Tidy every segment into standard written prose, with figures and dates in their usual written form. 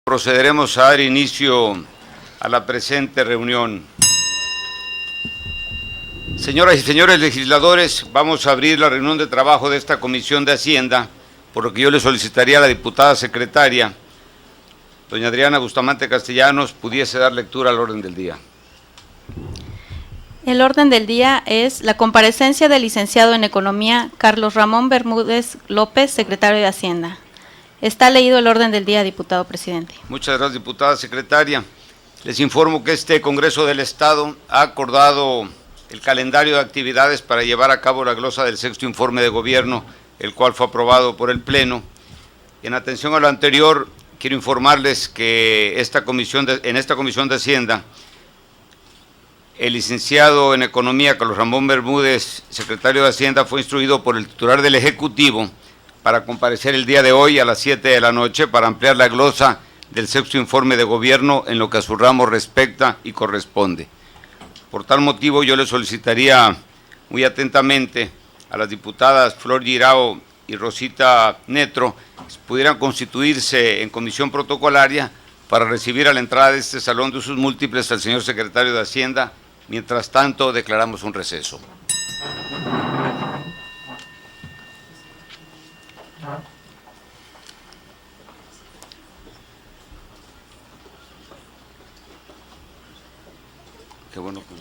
Procederemos a dar inicio a la presente reunión. Señoras y señores legisladores, vamos a abrir la reunión de trabajo de esta Comisión de Hacienda, por lo que yo le solicitaría a la diputada secretaria, doña Adriana Bustamante Castellanos, pudiese dar lectura al orden del día. El orden del día es la comparecencia del licenciado en Economía Carlos Ramón Bermúdez López, secretario de Hacienda. Está leído el orden del día, diputado presidente. Muchas gracias, diputada secretaria. Les informo que este Congreso del Estado ha acordado el calendario de actividades para llevar a cabo la glosa del sexto informe de gobierno, el cual fue aprobado por el Pleno. En atención a lo anterior, quiero informarles que en esta Comisión de Hacienda, el licenciado en Economía Carlos Ramón Bermúdez, secretario de Hacienda, fue instruido por el titular del Ejecutivo para comparecer el día de hoy a las 7 de la noche para ampliar la glosa del sexto informe de gobierno en lo que a su ramo respecta y corresponde. Por tal motivo, yo le solicitaría muy atentamente a las diputadas Flor Guirao y Rosita Netro que pudieran constituirse en comisión protocolaria para recibir a la entrada de este salón de usos múltiples al señor secretario de Hacienda. Mientras tanto, declaramos un receso. Qué bueno que...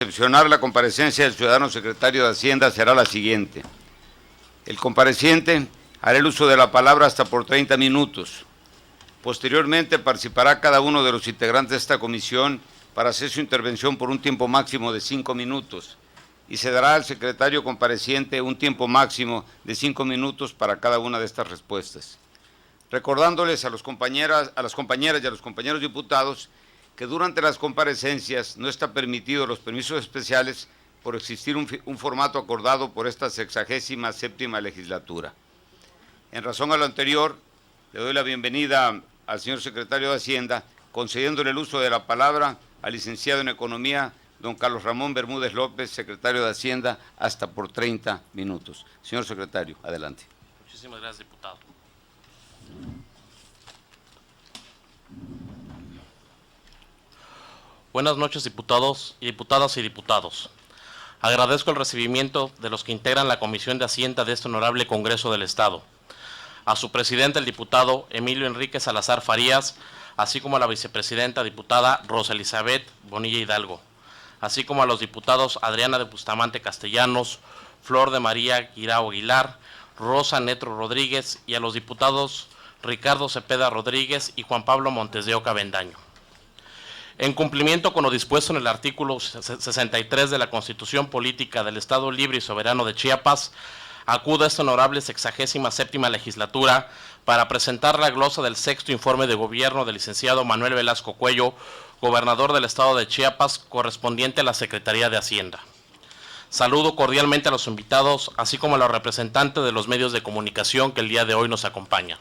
Excepcionar la comparecencia del ciudadano secretario de Hacienda será la siguiente. El compareciente hará el uso de la palabra hasta por 30 minutos. Posteriormente participará cada uno de los integrantes de esta comisión para hacer su intervención por un tiempo máximo de 5 minutos y se dará al secretario compareciente un tiempo máximo de 5 minutos para cada una de estas respuestas. Recordándoles a las compañeras y a los compañeros diputados que durante las comparecencias no está permitido los permisos especiales por existir un formato acordado por esta 67ª legislatura. En razón a lo anterior, le doy la bienvenida al señor secretario de Hacienda, concediéndole el uso de la palabra al licenciado en Economía, don Carlos Ramón Bermúdez López, secretario de Hacienda, hasta por 30 minutos. Señor secretario, adelante. Muchísimas gracias, diputado. Buenas noches, diputados y diputados. Agradezco el recibimiento de los que integran la Comisión de Hacienda de este honorable Congreso del Estado. A su presidente, el diputado Emilio Enrique Salazar Farías, así como a la vicepresidenta diputada Rosa Elizabeth Bonilla Hidalgo, así como a los diputados Adriana de Bustamante Castellanos, Flor de María Guirao Aguilar, Rosa Netro Rodríguez y a los diputados Ricardo Cepeda Rodríguez y Juan Pablo Montes de Oca Avendaño. En cumplimiento con lo dispuesto en el artículo 63 de la Constitución Política del Estado Libre y Soberano de Chiapas, acudo a esta honorable 67ª legislatura para presentar la glosa del sexto informe de gobierno del licenciado Manuel Velasco Cuello, gobernador del Estado de Chiapas, correspondiente a la Secretaría de Hacienda. Saludo cordialmente a los invitados, así como a los representantes de los medios de comunicación que el día de hoy nos acompañan.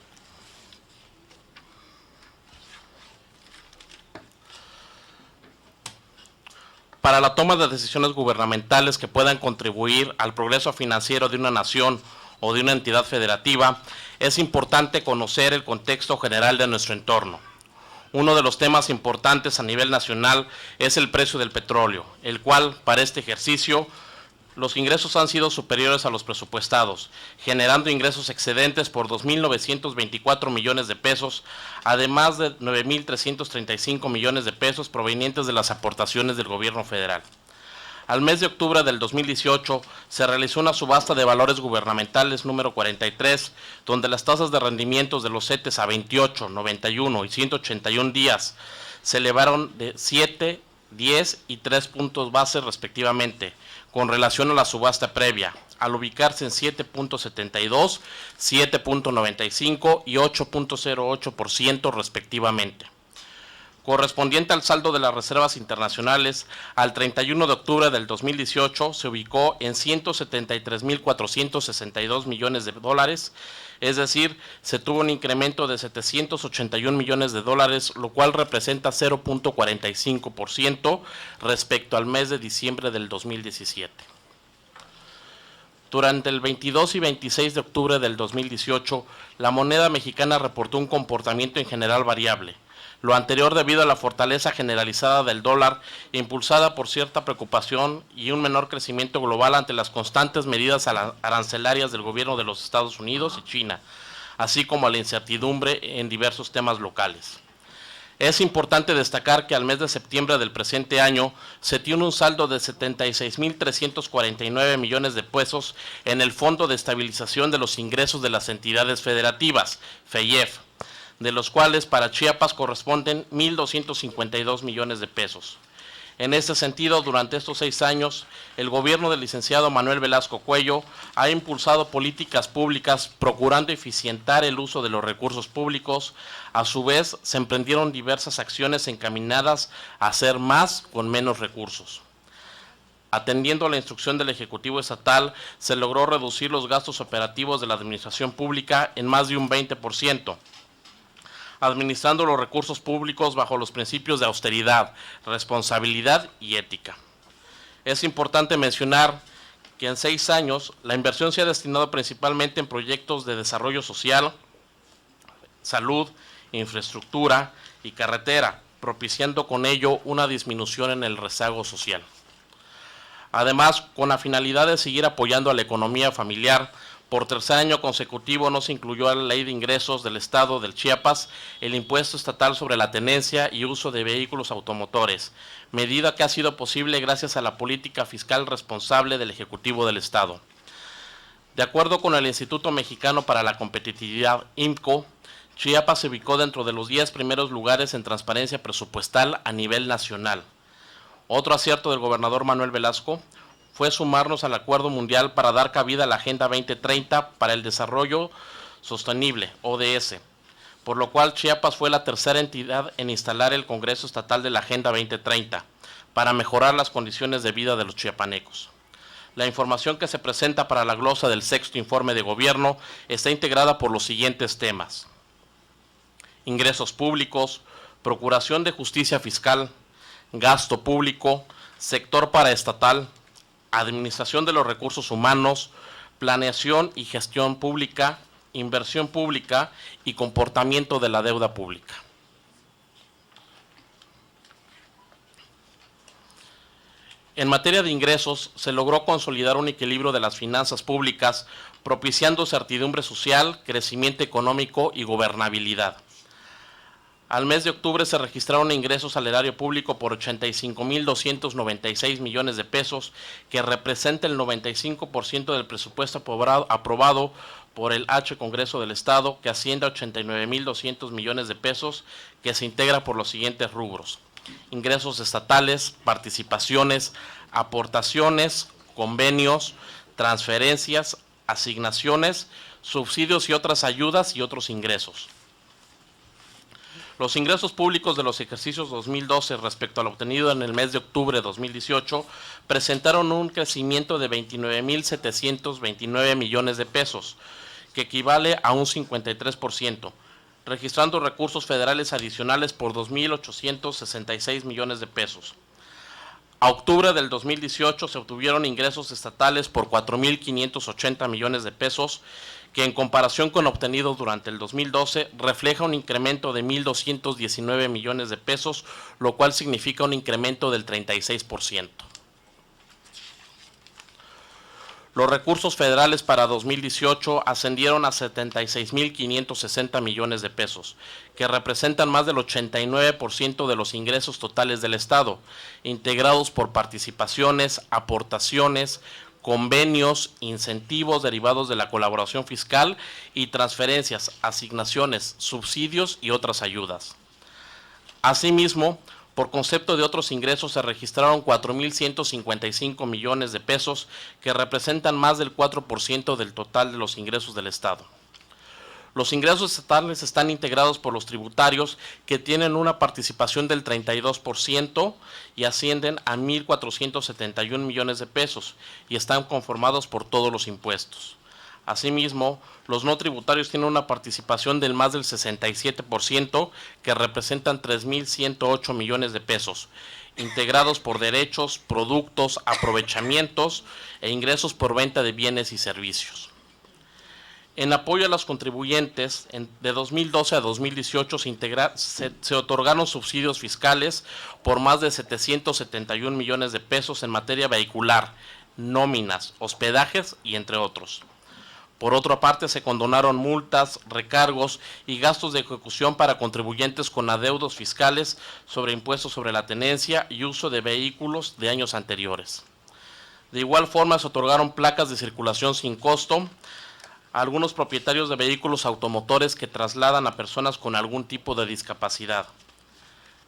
Para la toma de decisiones gubernamentales que puedan contribuir al progreso financiero de una nación o de una entidad federativa, es importante conocer el contexto general de nuestro entorno. Uno de los temas importantes a nivel nacional es el precio del petróleo, el cual para este ejercicio Los ingresos han sido superiores a los presupuestados, generando ingresos excedentes por 2.924 millones de pesos, además de 9.335 millones de pesos provenientes de las aportaciones del gobierno federal. Al mes de octubre del 2018 se realizó una subasta de valores gubernamentales número 43, donde las tasas de rendimientos de los CETES a 28, 91 y 181 días se elevaron de 7, 10 y 3 puntos base respectivamente, con relación a la subasta previa, al ubicarse en 7.72, 7.95 y 8.08% respectivamente. Correspondiente al saldo de las reservas internacionales, al 31 de octubre del 2018 se ubicó en 173.462 millones de dólares, es decir, se tuvo un incremento de 781 millones de dólares, lo cual representa 0.45% respecto al mes de diciembre del 2017. Durante el 22 y 26 de octubre del 2018, la moneda mexicana reportó un comportamiento en general variable. Lo anterior debido a la fortaleza generalizada del dólar, impulsada por cierta preocupación y un menor crecimiento global ante las constantes medidas arancelarias del gobierno de los Estados Unidos y China, así como a la incertidumbre en diversos temas locales. Es importante destacar que al mes de septiembre del presente año se tiene un saldo de 76.349 millones de pesos en el Fondo de Estabilización de los Ingresos de las Entidades Federativas, FEIEF, de los cuales para Chiapas corresponden 1.252 millones de pesos. En este sentido, durante estos 6 años, el gobierno del licenciado Manuel Velasco Cuello ha impulsado políticas públicas procurando eficientar el uso de los recursos públicos. A su vez, se emprendieron diversas acciones encaminadas a hacer más con menos recursos. Atendiendo a la instrucción del Ejecutivo Estatal, se logró reducir los gastos operativos de la administración pública en más de un 20%. Administrando los recursos públicos bajo los principios de austeridad, responsabilidad y ética. Es importante mencionar que en 6 años la inversión se ha destinado principalmente en proyectos de desarrollo social, salud, infraestructura y carretera, propiciando con ello una disminución en el rezago social. Además, con la finalidad de seguir apoyando a la economía familiar, por tercer año consecutivo no se incluyó a la Ley de Ingresos del Estado del Chiapas el impuesto estatal sobre la tenencia y uso de vehículos automotores, medida que ha sido posible gracias a la política fiscal responsable del Ejecutivo del Estado. De acuerdo con el Instituto Mexicano para la Competitividad, IMCO, Chiapas se ubicó dentro de los 10 primeros lugares en transparencia presupuestal a nivel nacional. Otro acierto del gobernador Manuel Velasco fue sumarnos al Acuerdo Mundial para dar cabida a la Agenda 2030 para el Desarrollo Sostenible, ODS, por lo cual Chiapas fue la tercera entidad en instalar el Congreso Estatal de la Agenda 2030 para mejorar las condiciones de vida de los chiapanecos. La información que se presenta para la glosa del sexto informe de gobierno está integrada por los siguientes temas: ingresos públicos, procuración de justicia fiscal, gasto público, sector paraestatal, administración de los recursos humanos, planeación y gestión pública, inversión pública y comportamiento de la deuda pública. En materia de ingresos, se logró consolidar un equilibrio de las finanzas públicas, propiciando certidumbre social, crecimiento económico y gobernabilidad. Al mes de octubre se registraron ingresos al erario público por 85.296 millones de pesos, que representa el 95% del presupuesto aprobado por el H Congreso del Estado, que asciende a 89.200 millones de pesos, que se integra por los siguientes rubros: ingresos estatales, participaciones, aportaciones, convenios, transferencias, asignaciones, subsidios y otras ayudas y otros ingresos. Los ingresos públicos de los ejercicios 2012 respecto al obtenido en el mes de octubre de 2018 presentaron un crecimiento de 29.729 millones de pesos, que equivale a un 53%, registrando recursos federales adicionales por 2.866 millones de pesos. A octubre del 2018 se obtuvieron ingresos estatales por 4.580 millones de pesos, que en comparación con obtenido durante el 2012 refleja un incremento de 1.219 millones de pesos, lo cual significa un incremento del 36%. Los recursos federales para 2018 ascendieron a 76.560 millones de pesos, que representan más del 89% de los ingresos totales del Estado, integrados por participaciones, aportaciones, convenios, incentivos derivados de la colaboración fiscal y transferencias, asignaciones, subsidios y otras ayudas. Asimismo, por concepto de otros ingresos se registraron 4.155 millones de pesos, que representan más del 4% del total de los ingresos del Estado. Los ingresos estatales están integrados por los tributarios, que tienen una participación del 32% y ascienden a 1.471 millones de pesos y están conformados por todos los impuestos. Asimismo, los no tributarios tienen una participación del más del 67%, que representan 3.108 millones de pesos, integrados por derechos, productos, aprovechamientos e ingresos por venta de bienes y servicios. En apoyo a los contribuyentes, de 2012 a 2018 se otorgaron subsidios fiscales por más de 771 millones de pesos en materia vehicular, nóminas, hospedajes y entre otros. Por otra parte, se condonaron multas, recargos y gastos de ejecución para contribuyentes con adeudos fiscales sobre impuestos sobre la tenencia y uso de vehículos de años anteriores. De igual forma, se otorgaron placas de circulación sin costo a algunos propietarios de vehículos automotores que trasladan a personas con algún tipo de discapacidad.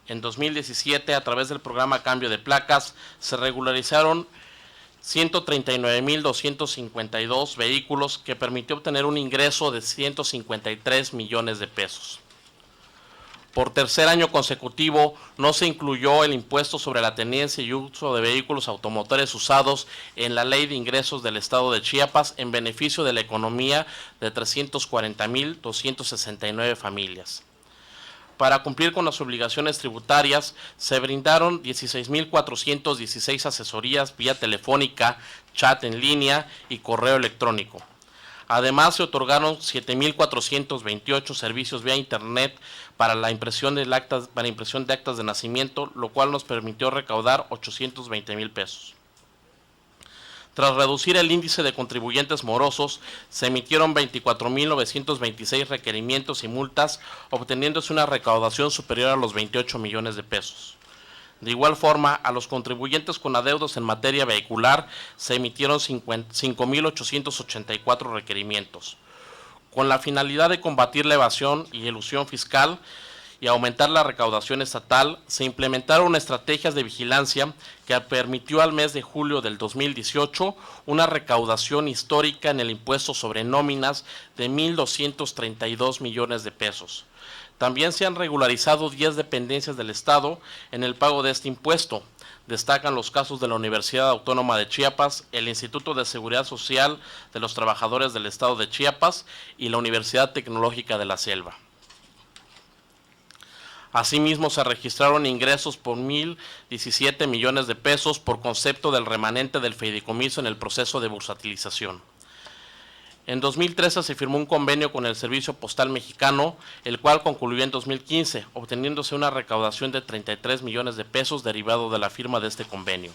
En 2017, a través del programa Cambio de Placas, se regularizaron 139.252 vehículos, que permitió obtener un ingreso de 153 millones de pesos. Por tercer año consecutivo, no se incluyó el impuesto sobre la tenencia y uso de vehículos automotores usados en la Ley de Ingresos del Estado de Chiapas, en beneficio de la economía de 340.269 familias. Para cumplir con las obligaciones tributarias, se brindaron 16.416 asesorías vía telefónica, chat en línea y correo electrónico. Además, se otorgaron 7.428 servicios vía internet para la impresión de actas de nacimiento, lo cual nos permitió recaudar 820,000 pesos. Tras reducir el índice de contribuyentes morosos, se emitieron 24.926 requerimientos y multas, obteniéndose una recaudación superior a los 28 millones de pesos. De igual forma, a los contribuyentes con adeudos en materia vehicular se emitieron 5.884 requerimientos. Con la finalidad de combatir la evasión y elusión fiscal y aumentar la recaudación estatal, se implementaron estrategias de vigilancia que permitió al mes de julio del 2018 una recaudación histórica en el impuesto sobre nóminas de 1.232 millones de pesos. También se han regularizado 10 dependencias del Estado en el pago de este impuesto. Destacan los casos de la Universidad Autónoma de Chiapas, el Instituto de Seguridad Social de los Trabajadores del Estado de Chiapas y la Universidad Tecnológica de la Selva. Asimismo, se registraron ingresos por 1.017 millones de pesos por concepto del remanente del fideicomiso en el proceso de bursatilización. En 2013 se firmó un convenio con el Servicio Postal Mexicano, el cual concluyó en 2015, obteniéndose una recaudación de 33 millones de pesos derivado de la firma de este convenio.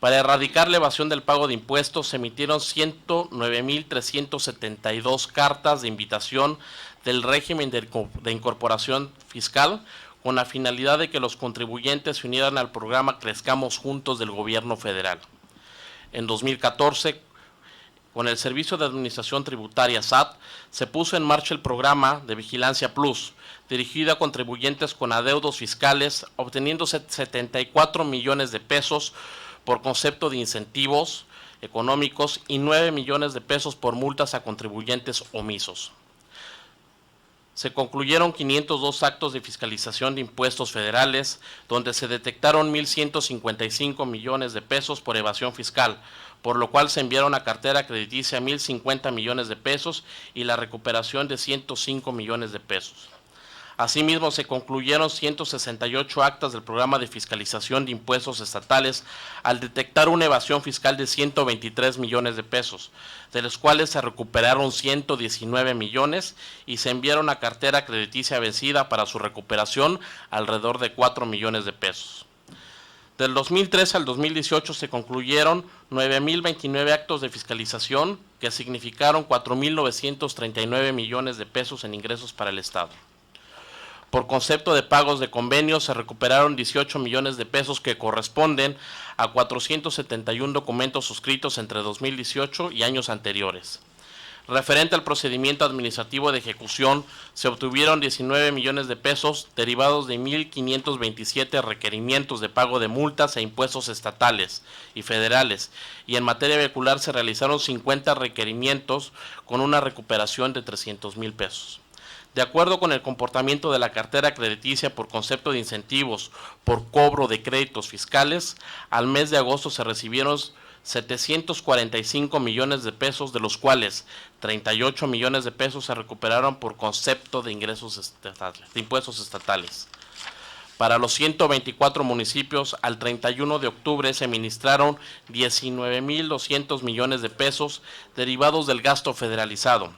Para erradicar la evasión del pago de impuestos, se emitieron 109.372 cartas de invitación del régimen de incorporación fiscal, con la finalidad de que los contribuyentes se unieran al programa Crezcamos Juntos del Gobierno Federal. En 2014, con el Servicio de Administración Tributaria SAT, se puso en marcha el programa de Vigilancia Plus, dirigido a contribuyentes con adeudos fiscales, obteniéndose 74 millones de pesos por concepto de incentivos económicos y 9 millones de pesos por multas a contribuyentes omisos. Se concluyeron 502 actos de fiscalización de impuestos federales, donde se detectaron 1.155 millones de pesos por evasión fiscal, por lo cual se enviaron a cartera crediticia 1.050 millones de pesos y la recuperación de 105 millones de pesos. Asimismo, se concluyeron 168 actas del programa de fiscalización de impuestos estatales al detectar una evasión fiscal de 123 millones de pesos, de los cuales se recuperaron 119 millones y se enviaron a cartera crediticia vencida para su recuperación alrededor de 4 millones de pesos. Del 2013 al 2018 se concluyeron 9.029 actos de fiscalización que significaron 4.939 millones de pesos en ingresos para el Estado. Por concepto de pagos de convenios se recuperaron 18 millones de pesos que corresponden a 471 documentos suscritos entre 2018 y años anteriores. Referente al procedimiento administrativo de ejecución, se obtuvieron 19 millones de pesos derivados de 1.527 requerimientos de pago de multas e impuestos estatales y federales, y en materia vehicular se realizaron 50 requerimientos con una recuperación de 300,000 pesos. De acuerdo con el comportamiento de la cartera crediticia por concepto de incentivos por cobro de créditos fiscales, al mes de agosto se recibieron 745 millones de pesos, de los cuales 38 millones de pesos se recuperaron por concepto de ingresos estatales, de impuestos estatales. Para los 124 municipios, al 31 de octubre se administraron 19.200 millones de pesos derivados del gasto federalizado.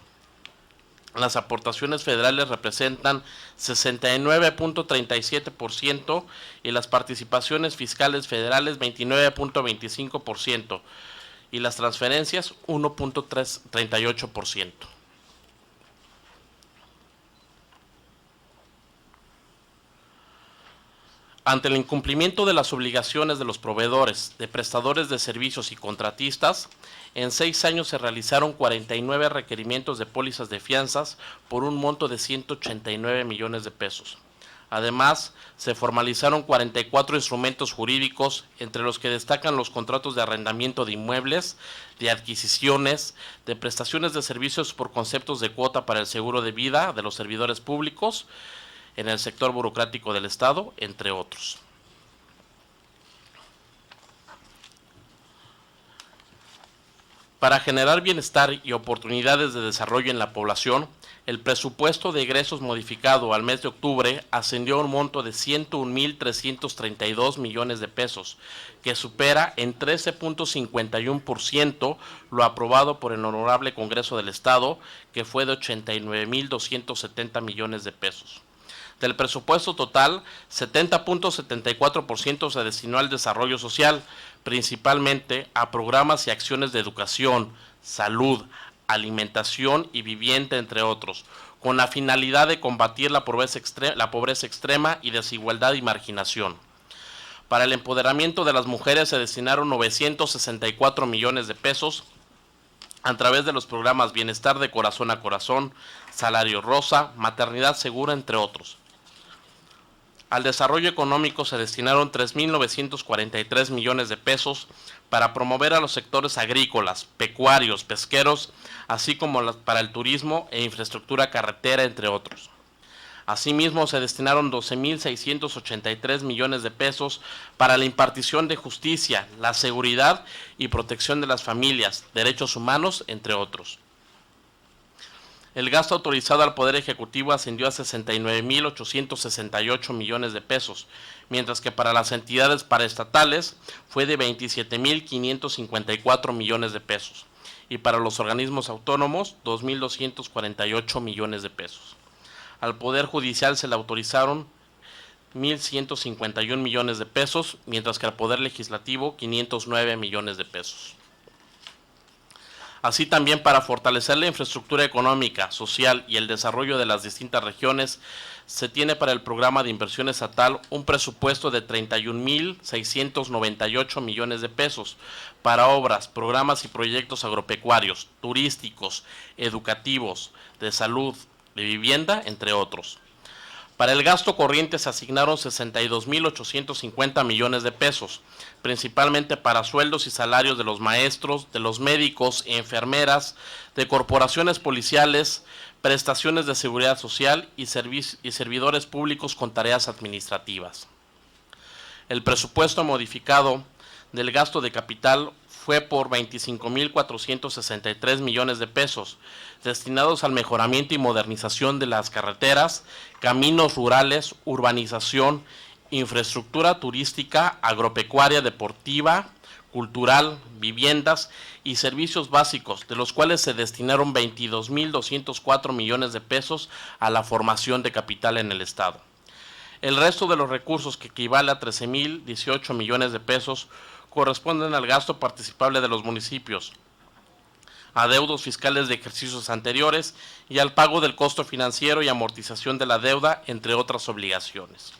Las aportaciones federales representan 69.37% y las participaciones fiscales federales 29.25% y las transferencias 1.38%. Ante el incumplimiento de las obligaciones de los proveedores, de prestadores de servicios y contratistas, en 6 años se realizaron 49 requerimientos de pólizas de fianzas por un monto de 189 millones de pesos. Además, se formalizaron 44 instrumentos jurídicos, entre los que destacan los contratos de arrendamiento de inmuebles, de adquisiciones, de prestaciones de servicios por conceptos de cuota para el seguro de vida de los servidores públicos, en el sector burocrático del Estado, entre otros. Para generar bienestar y oportunidades de desarrollo en la población, el presupuesto de egresos modificado al mes de octubre ascendió a un monto de 101.332 millones de pesos, que supera en 13.51% lo aprobado por el Honorable Congreso del Estado, que fue de 89.270 millones de pesos. Del presupuesto total, 70.74% se destinó al desarrollo social, principalmente a programas y acciones de educación, salud, alimentación y vivienda, entre otros, con la finalidad de combatir la pobreza extrema y desigualdad y marginación. Para el empoderamiento de las mujeres se destinaron 964 millones de pesos a través de los programas Bienestar de Corazón a Corazón, Salario Rosa, Maternidad Segura, entre otros. Al desarrollo económico se destinaron 3.943 millones de pesos para promover a los sectores agrícolas, pecuarios, pesqueros, así como para el turismo e infraestructura carretera, entre otros. Asimismo, se destinaron 12.683 millones de pesos para la impartición de justicia, la seguridad y protección de las familias, derechos humanos, entre otros. El gasto autorizado al Poder Ejecutivo ascendió a 69.868 millones de pesos, mientras que para las entidades paraestatales fue de 27.554 millones de pesos, y para los organismos autónomos 2.248 millones de pesos. Al Poder Judicial se le autorizaron 1.151 millones de pesos, mientras que al Poder Legislativo 509 millones de pesos. Así también, para fortalecer la infraestructura económica, social y el desarrollo de las distintas regiones, se tiene para el programa de inversión estatal un presupuesto de 31.698 millones de pesos para obras, programas y proyectos agropecuarios, turísticos, educativos, de salud, de vivienda, entre otros. Para el gasto corriente se asignaron 62.850 millones de pesos, principalmente para sueldos y salarios de los maestros, de los médicos y enfermeras, de corporaciones policiales, prestaciones de seguridad social y servidores públicos con tareas administrativas. El presupuesto modificado del gasto de capital fue por 25.463 millones de pesos, destinados al mejoramiento y modernización de las carreteras, caminos rurales, urbanización, infraestructura turística, agropecuaria, deportiva, cultural, viviendas y servicios básicos, de los cuales se destinaron 22.204 millones de pesos a la formación de capital en el Estado. El resto de los recursos, que equivale a 13,018 millones de pesos, corresponden al gasto participable de los municipios, adeudos fiscales de ejercicios anteriores y al pago del costo financiero y amortización de la deuda, entre otras obligaciones.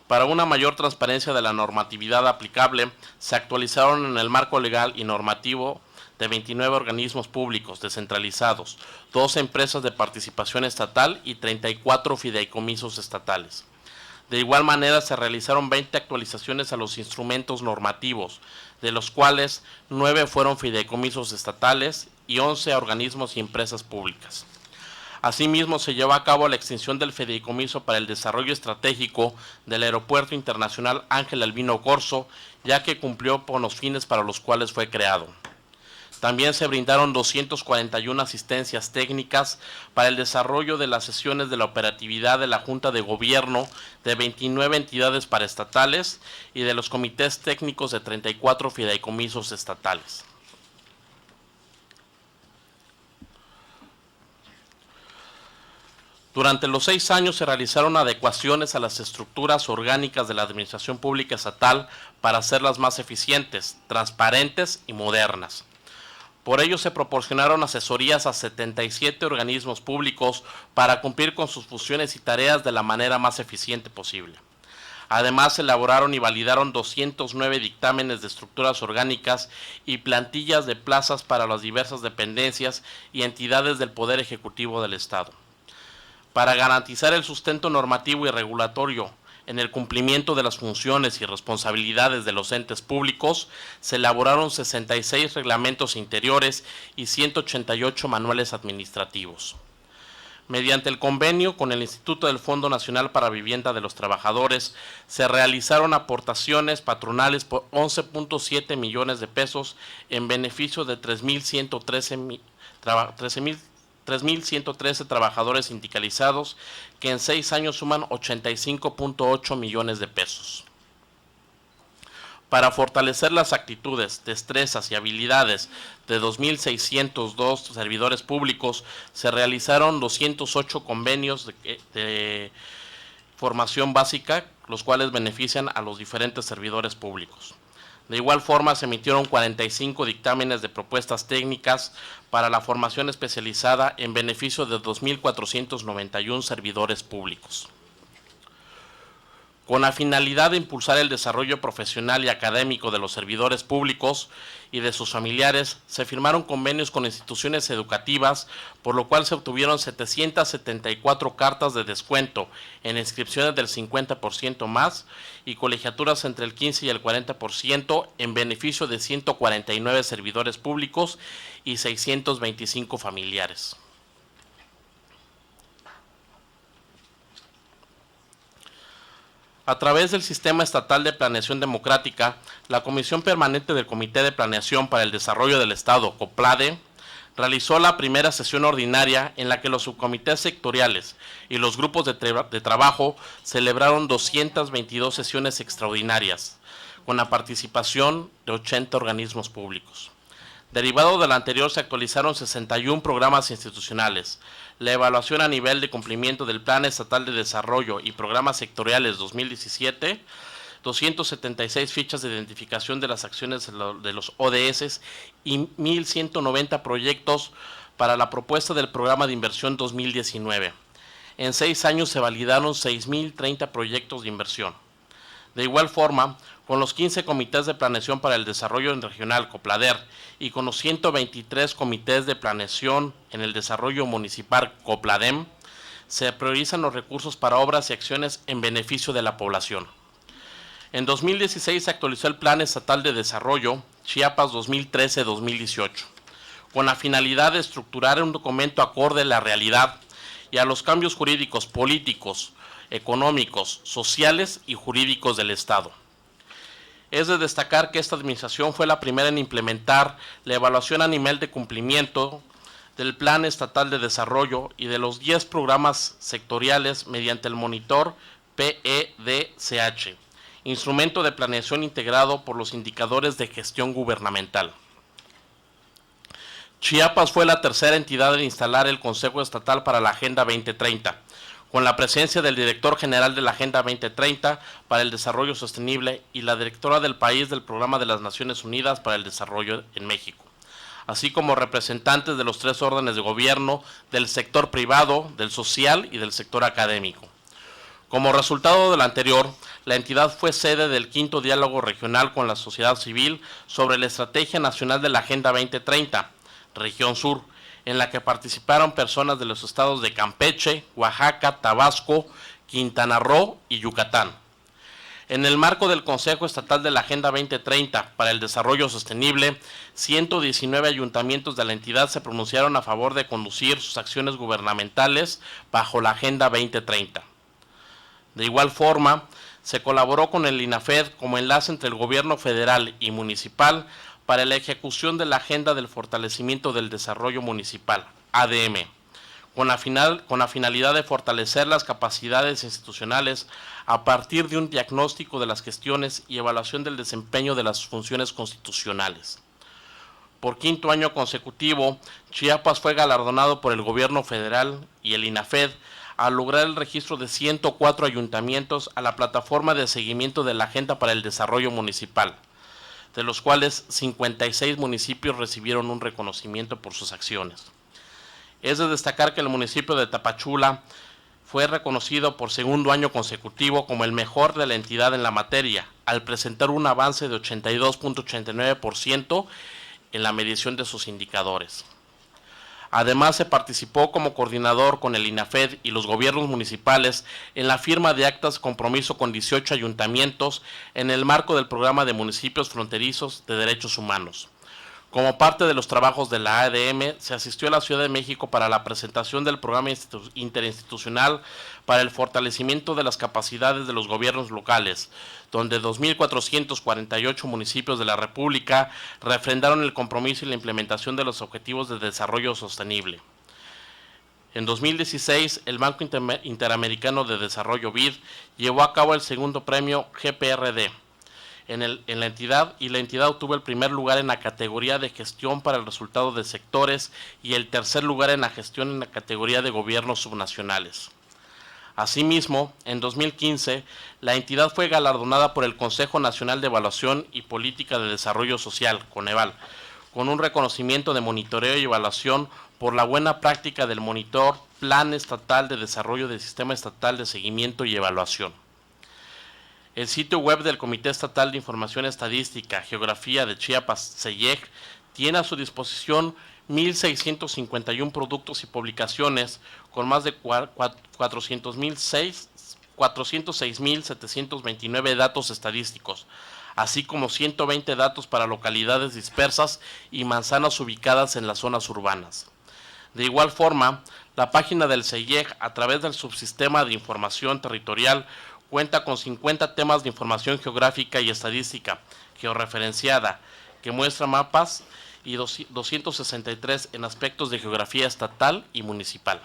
Para una mayor transparencia de la normatividad aplicable, se actualizaron en el marco legal y normativo de 29 organismos públicos descentralizados, 2 empresas de participación estatal y 34 fideicomisos estatales. De igual manera, se realizaron 20 actualizaciones a los instrumentos normativos, de los cuales 9 fueron fideicomisos estatales y 11 a organismos y empresas públicas. Asimismo, se llevó a cabo la extinción del fideicomiso para el desarrollo estratégico del Aeropuerto Internacional Ángel Albino Corzo, ya que cumplió con los fines para los cuales fue creado. También se brindaron 241 asistencias técnicas para el desarrollo de las sesiones de la operatividad de la Junta de Gobierno de 29 entidades paraestatales y de los comités técnicos de 34 fideicomisos estatales. Durante los 6 años se realizaron adecuaciones a las estructuras orgánicas de la Administración Pública Estatal para hacerlas más eficientes, transparentes y modernas. Por ello, se proporcionaron asesorías a 77 organismos públicos para cumplir con sus funciones y tareas de la manera más eficiente posible. Además, se elaboraron y validaron 209 dictámenes de estructuras orgánicas y plantillas de plazas para las diversas dependencias y entidades del Poder Ejecutivo del Estado. Para garantizar el sustento normativo y regulatorio en el cumplimiento de las funciones y responsabilidades de los entes públicos, se elaboraron 66 reglamentos interiores y 188 manuales administrativos. Mediante el convenio con el Instituto del Fondo Nacional para Vivienda de los Trabajadores, se realizaron aportaciones patronales por 11.7 millones de pesos en beneficio de 3.113 trabajadores sindicalizados, que en 6 años suman 85.8 millones de pesos. Para fortalecer las actitudes, destrezas y habilidades de 2.602 servidores públicos, se realizaron 208 convenios de formación básica, los cuales benefician a los diferentes servidores públicos. De igual forma, se emitieron 45 dictámenes de propuestas técnicas para la formación especializada en beneficio de 2.491 servidores públicos. Con la finalidad de impulsar el desarrollo profesional y académico de los servidores públicos y de sus familiares, se firmaron convenios con instituciones educativas, por lo cual se obtuvieron 774 cartas de descuento en inscripciones del 50% más y colegiaturas entre el 15 y el 40% en beneficio de 149 servidores públicos y 625 familiares. A través del Sistema Estatal de Planeación Democrática, la Comisión Permanente del Comité de Planeación para el Desarrollo del Estado, COPLADE, realizó la primera sesión ordinaria en la que los subcomités sectoriales y los grupos de trabajo celebraron 222 sesiones extraordinarias, con la participación de 80 organismos públicos. Derivado de la anterior, se actualizaron 61 programas institucionales. La evaluación a nivel de cumplimiento del Plan Estatal de Desarrollo y Programas Sectoriales 2017, 276 fichas de identificación de las acciones de los ODS y 1.190 proyectos para la propuesta del Programa de Inversión 2019. En 6 años se validaron 6.030 proyectos de inversión. De igual forma, con los 15 comités de planeación para el desarrollo regional, COPLADER, y con los 123 comités de planeación en el desarrollo municipal, COPLADEM, se priorizan los recursos para obras y acciones en beneficio de la población. En 2016 se actualizó el Plan Estatal de Desarrollo Chiapas 2013-2018, con la finalidad de estructurar un documento acorde a la realidad y a los cambios jurídicos, políticos, económicos, sociales y jurídicos del Estado. Es de destacar que esta administración fue la primera en implementar la evaluación a nivel de cumplimiento del Plan Estatal de Desarrollo y de los 10 programas sectoriales mediante el monitor PEDCH, instrumento de planeación integrado por los indicadores de gestión gubernamental. Chiapas fue la tercera entidad en instalar el Consejo Estatal para la Agenda 2030, con la presencia del director general de la Agenda 2030 para el Desarrollo Sostenible y la directora del país del Programa de las Naciones Unidas para el Desarrollo en México, así como representantes de los 3 órdenes de gobierno, del sector privado, del social y del sector académico. Como resultado de lo anterior, la entidad fue sede del 5º Diálogo Regional con la Sociedad Civil sobre la Estrategia Nacional de la Agenda 2030, Región Sur, en la que participaron personas de los estados de Campeche, Oaxaca, Tabasco, Quintana Roo y Yucatán. En el marco del Consejo Estatal de la Agenda 2030 para el Desarrollo Sostenible, 119 ayuntamientos de la entidad se pronunciaron a favor de conducir sus acciones gubernamentales bajo la Agenda 2030. De igual forma, se colaboró con el INAFED como enlace entre el gobierno federal y municipal para la ejecución de la Agenda del Fortalecimiento del Desarrollo Municipal, ADM, con la finalidad de fortalecer las capacidades institucionales a partir de un diagnóstico de las gestiones y evaluación del desempeño de las funciones constitucionales. Por 5º año consecutivo, Chiapas fue galardonado por el gobierno federal y el INAFED al lograr el registro de 104 ayuntamientos a la plataforma de seguimiento de la Agenda para el Desarrollo Municipal, de los cuales 56 municipios recibieron un reconocimiento por sus acciones. Es de destacar que el municipio de Tapachula fue reconocido por 2º año consecutivo como el mejor de la entidad en la materia, al presentar un avance de 82.89% en la medición de sus indicadores. Además, se participó como coordinador con el INAFED y los gobiernos municipales en la firma de actas de compromiso con 18 ayuntamientos en el marco del programa de municipios fronterizos de derechos humanos. Como parte de los trabajos de la ADM, se asistió a la Ciudad de México para la presentación del programa interinstitucional para el fortalecimiento de las capacidades de los gobiernos locales, donde 2.448 municipios de la República refrendaron el compromiso y la implementación de los objetivos de desarrollo sostenible. En 2016, el Banco Interamericano de Desarrollo BID llevó a cabo el 2º premio GPRD en la entidad, y la entidad obtuvo el 1er lugar en la categoría de gestión para el resultado de sectores y el 3er lugar en la gestión en la categoría de gobiernos subnacionales. Asimismo, en 2015, la entidad fue galardonada por el Consejo Nacional de Evaluación y Política de Desarrollo Social, Coneval, con un reconocimiento de monitoreo y evaluación por la buena práctica del monitor Plan Estatal de Desarrollo del Sistema Estatal de Seguimiento y Evaluación. El sitio web del Comité Estatal de Información Estadística, Geografía de Chiapas, CEIEG, tiene a su disposición 1.651 productos y publicaciones con más de 406.729 datos estadísticos, así como 120 datos para localidades dispersas y manzanas ubicadas en las zonas urbanas. De igual forma, la página del CEIEG, a través del subsistema de información territorial, cuenta con 50 temas de información geográfica y estadística georreferenciada, que muestra mapas, y 263 en aspectos de geografía estatal y municipal.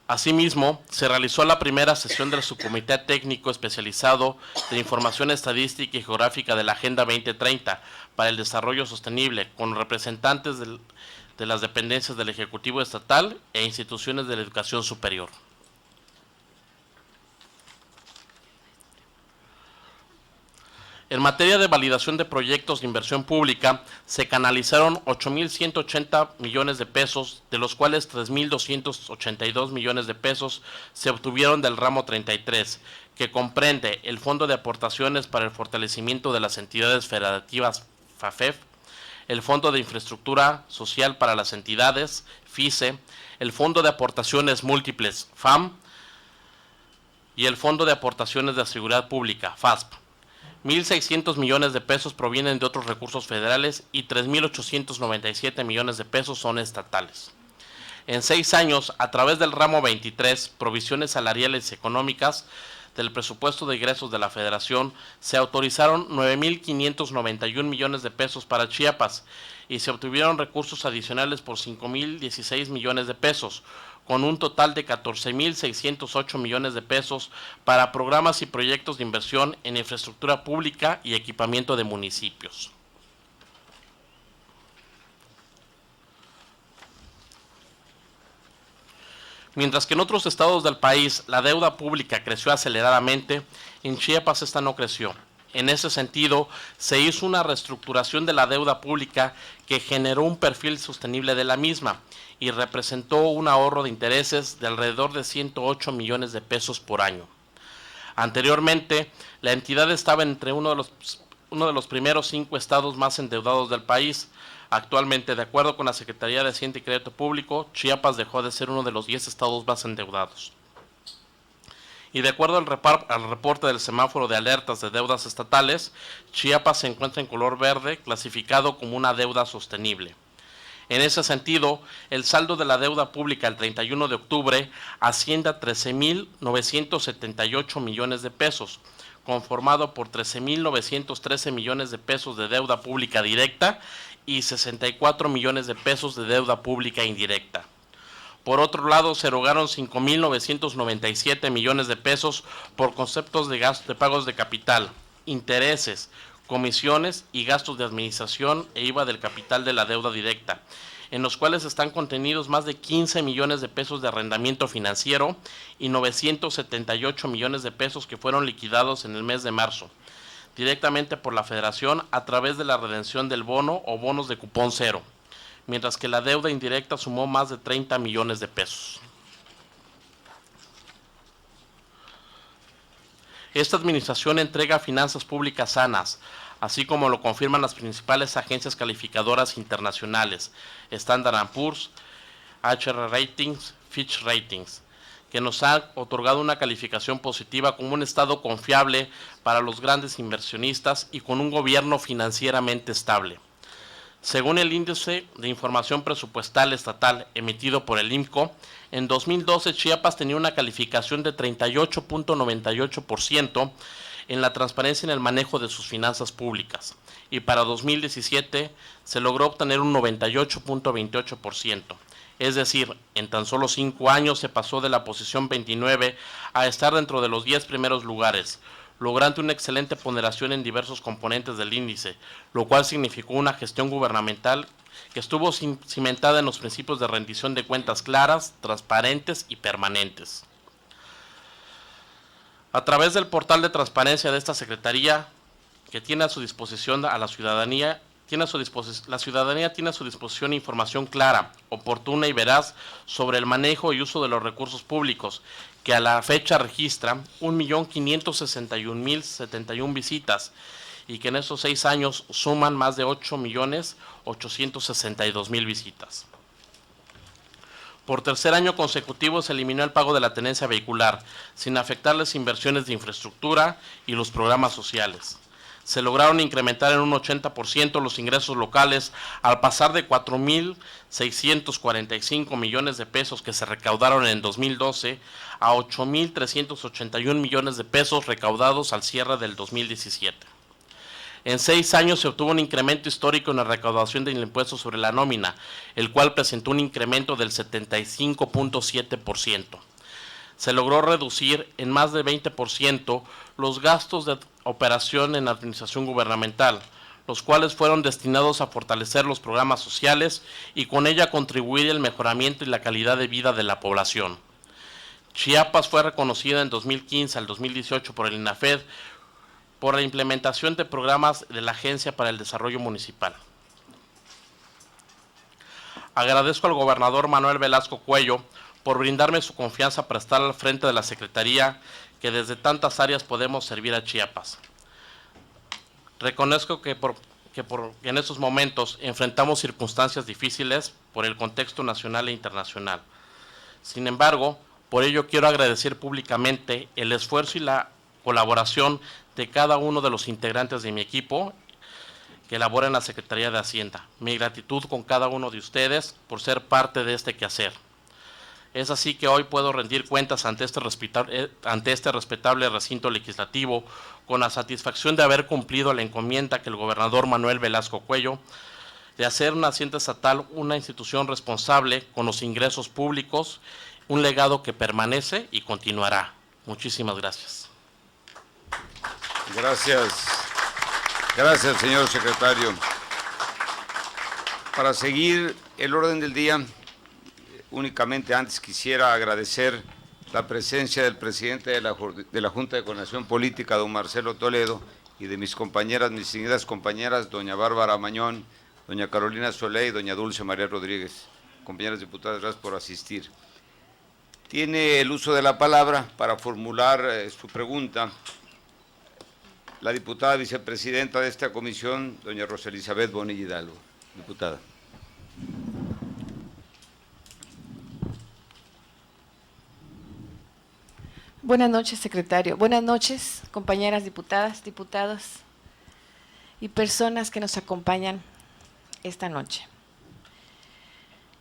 Asimismo, se realizó la primera sesión del Subcomité Técnico Especializado de Información Estadística y Geográfica de la Agenda 2030 para el Desarrollo Sostenible, con representantes de las dependencias del Ejecutivo Estatal e instituciones de la educación superior. En materia de validación de proyectos de inversión pública, se canalizaron 8.180 millones de pesos, de los cuales 3.282 millones de pesos se obtuvieron del ramo 33, que comprende el Fondo de Aportaciones para el Fortalecimiento de las Entidades Federativas, FAFEF, el Fondo de Infraestructura Social para las Entidades, FICE, el Fondo de Aportaciones Múltiples, FAM, y el Fondo de Aportaciones de Seguridad Pública, FASP. 1.600 millones de pesos provienen de otros recursos federales y 3.897 millones de pesos son estatales. En 6 años, a través del ramo 23, provisiones salariales y económicas del presupuesto de ingresos de la Federación, se autorizaron 9.591 millones de pesos para Chiapas y se obtuvieron recursos adicionales por 5.016 millones de pesos, con un total de 14.608 millones de pesos para programas y proyectos de inversión en infraestructura pública y equipamiento de municipios. Mientras que en otros estados del país la deuda pública creció aceleradamente, en Chiapas esta no creció. En ese sentido, se hizo una reestructuración de la deuda pública que generó un perfil sostenible de la misma y representó un ahorro de intereses de alrededor de 108 millones de pesos por año. Anteriormente, la entidad estaba entre uno de los primeros 5 estados más endeudados del país. Actualmente, de acuerdo con la Secretaría de Hacienda y Crédito Público, Chiapas dejó de ser uno de los 10 estados más endeudados. Y de acuerdo al reporte del semáforo de alertas de deudas estatales, Chiapas se encuentra en color verde, clasificado como una deuda sostenible. En ese sentido, el saldo de la deuda pública el 31 de octubre asciende a 13.978 millones de pesos, conformado por 13.913 millones de pesos de deuda pública directa y 64 millones de pesos de deuda pública indirecta. Por otro lado, se erogaron 5.997 millones de pesos por conceptos de gastos de pagos de capital, intereses, comisiones y gastos de administración e IVA del capital de la deuda directa, en los cuales están contenidos más de 15 millones de pesos de arrendamiento financiero y 978 millones de pesos que fueron liquidados en el mes de marzo, directamente por la Federación a través de la redención del bono o bonos de cupón cero, mientras que la deuda indirecta sumó más de 30 millones de pesos. Esta administración entrega finanzas públicas sanas, así como lo confirman las principales agencias calificadoras internacionales, Standard & Poor's, HR Ratings, Fitch Ratings, que nos han otorgado una calificación positiva como un estado confiable para los grandes inversionistas y con un gobierno financieramente estable. Según el Índice de Información Presupuestal Estatal emitido por el IMCO, en 2012 Chiapas tenía una calificación de 38.98% en la transparencia en el manejo de sus finanzas públicas, y para 2017 se logró obtener un 98.28%. Es decir, en tan solo 5 años se pasó de la posición 29 a estar dentro de los 10 primeros lugares, logrando una excelente ponderación en diversos componentes del índice, lo cual significó una gestión gubernamental que estuvo cimentada en los principios de rendición de cuentas claras, transparentes y permanentes. A través del portal de transparencia de esta Secretaría, que tiene a su disposición a la ciudadanía, la ciudadanía tiene a su disposición información clara, oportuna y veraz sobre el manejo y uso de los recursos públicos, que a la fecha registra 1.561.071 visitas y que en estos 6 años suman más de 8.862.000 visitas. Por tercer año consecutivo se eliminó el pago de la tenencia vehicular, sin afectar las inversiones de infraestructura y los programas sociales. Se lograron incrementar en un 80% los ingresos locales al pasar de 4.645 millones de pesos que se recaudaron en 2012 a 8.381 millones de pesos recaudados al cierre del 2017. En 6 años se obtuvo un incremento histórico en la recaudación del impuesto sobre la nómina, el cual presentó un incremento del 75.7%. Se logró reducir en más de 20% los gastos de operación en la administración gubernamental, los cuales fueron destinados a fortalecer los programas sociales y con ella contribuir al mejoramiento y la calidad de vida de la población. Chiapas fue reconocida en 2015 al 2018 por el INAFED por la implementación de programas de la Agencia para el Desarrollo Municipal. Agradezco al gobernador Manuel Velasco Cuello por brindarme su confianza para estar al frente de la Secretaría que desde tantas áreas podemos servir a Chiapas. Reconozco que en estos momentos enfrentamos circunstancias difíciles por el contexto nacional e internacional. Sin embargo, por ello quiero agradecer públicamente el esfuerzo y la colaboración de cada uno de los integrantes de mi equipo que labora en la Secretaría de Hacienda. Mi gratitud con cada uno de ustedes por ser parte de este quehacer. Es así que hoy puedo rendir cuentas ante este respetable recinto legislativo con la satisfacción de haber cumplido la encomienda que el gobernador Manuel Velasco Cuello de hacer una Hacienda Estatal una institución responsable con los ingresos públicos, un legado que permanece y continuará. Muchísimas gracias. Gracias, señor secretario. Para seguir el orden del día, únicamente antes quisiera agradecer la presencia del presidente de la Junta de Coordinación Política, don Marcelo Toledo, y de mis compañeras, mis distinguidas compañeras, doña Bárbara Mañón, doña Carolina Solé y doña Dulce María Rodríguez. Compañeras diputadas, gracias por asistir. Tiene el uso de la palabra para formular su pregunta la diputada vicepresidenta de esta comisión, doña Rosa Elizabeth Bonilla Hidalgo. Diputada. Buenas noches, secretario. Buenas noches, compañeras diputadas, diputados y personas que nos acompañan esta noche.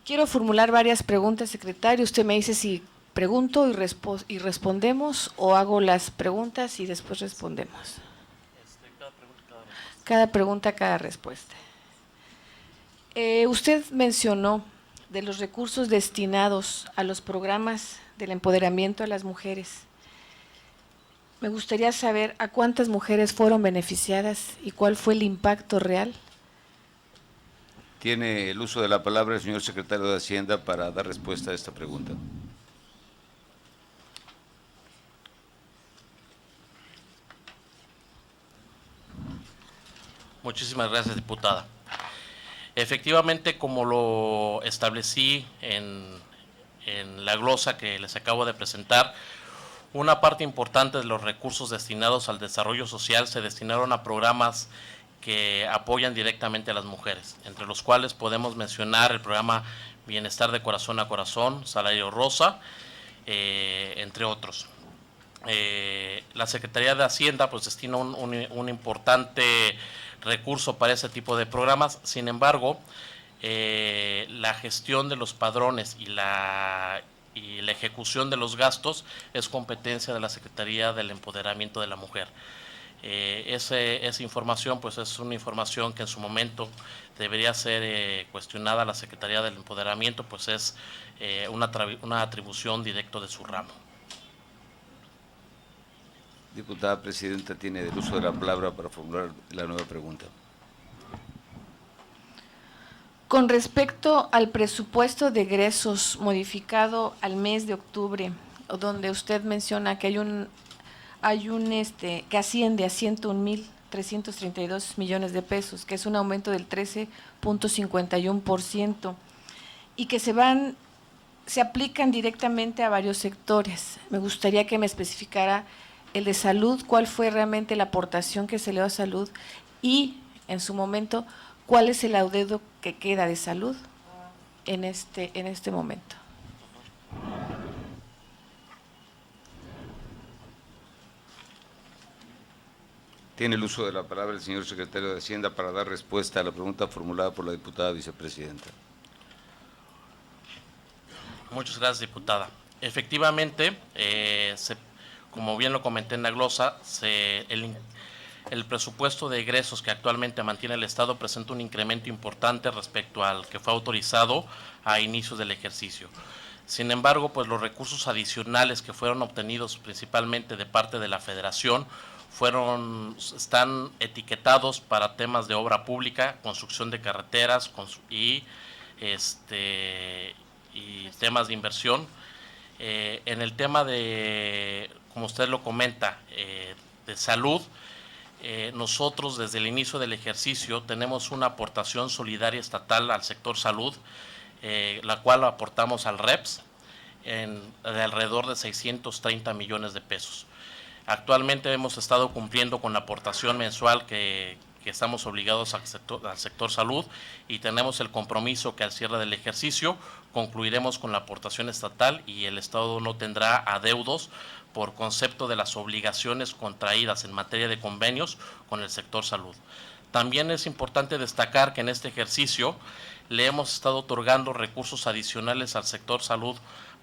Quiero formular varias preguntas, secretario. Usted me dice si pregunto y respondemos, o hago las preguntas y después respondemos. Cada pregunta, cada respuesta. Usted mencionó de los recursos destinados a los programas del empoderamiento a las mujeres. Me gustaría saber a cuántas mujeres fueron beneficiadas y cuál fue el impacto real. Tiene el uso de la palabra el señor secretario de Hacienda para dar respuesta a esta pregunta. Muchísimas gracias, diputada. Efectivamente, como lo establecí en la glosa que les acabo de presentar, una parte importante de los recursos destinados al desarrollo social se destinaron a programas que apoyan directamente a las mujeres, entre los cuales podemos mencionar el programa Bienestar de Corazón a Corazón, Salario Rosa, entre otros. La Secretaría de Hacienda pues destina un importante recurso para ese tipo de programas. Sin embargo, la gestión de los padrones y la ejecución de los gastos es competencia de la Secretaría del Empoderamiento de la Mujer. Esa información pues es una información que en su momento debería ser cuestionada a la Secretaría del Empoderamiento, pues es una atribución directa de su ramo. Diputada presidenta, tiene el uso de la palabra para formular la nueva pregunta. Con respecto al presupuesto de egresos modificado al mes de octubre, donde usted menciona que que asciende a 101,332 millones de pesos, que es un aumento del 13.51%, y que se aplican directamente a varios sectores. Me gustaría que me especificara el de salud, cuál fue realmente la aportación que se le dio a salud y, en su momento, cuál es el adeudo que queda de salud en este momento. Tiene el uso de la palabra el señor secretario de Hacienda para dar respuesta a la pregunta formulada por la diputada vicepresidenta. Muchas gracias, diputada. Efectivamente, como bien lo comenté en la glosa, el presupuesto de egresos que actualmente mantiene el Estado presenta un incremento importante respecto al que fue autorizado a inicios del ejercicio. Sin embargo, pues los recursos adicionales que fueron obtenidos principalmente de parte de la Federación están etiquetados para temas de obra pública, construcción de carreteras y temas de inversión. En el tema de, como usted lo comenta, de salud, nosotros desde el inicio del ejercicio tenemos una aportación solidaria estatal al sector salud, la cual aportamos al REPS de alrededor de 630 millones de pesos. Actualmente hemos estado cumpliendo con la aportación mensual que estamos obligados al sector salud, y tenemos el compromiso que al cierre del ejercicio concluiremos con la aportación estatal y el Estado no tendrá adeudos por concepto de las obligaciones contraídas en materia de convenios con el sector salud. También es importante destacar que en este ejercicio le hemos estado otorgando recursos adicionales al sector salud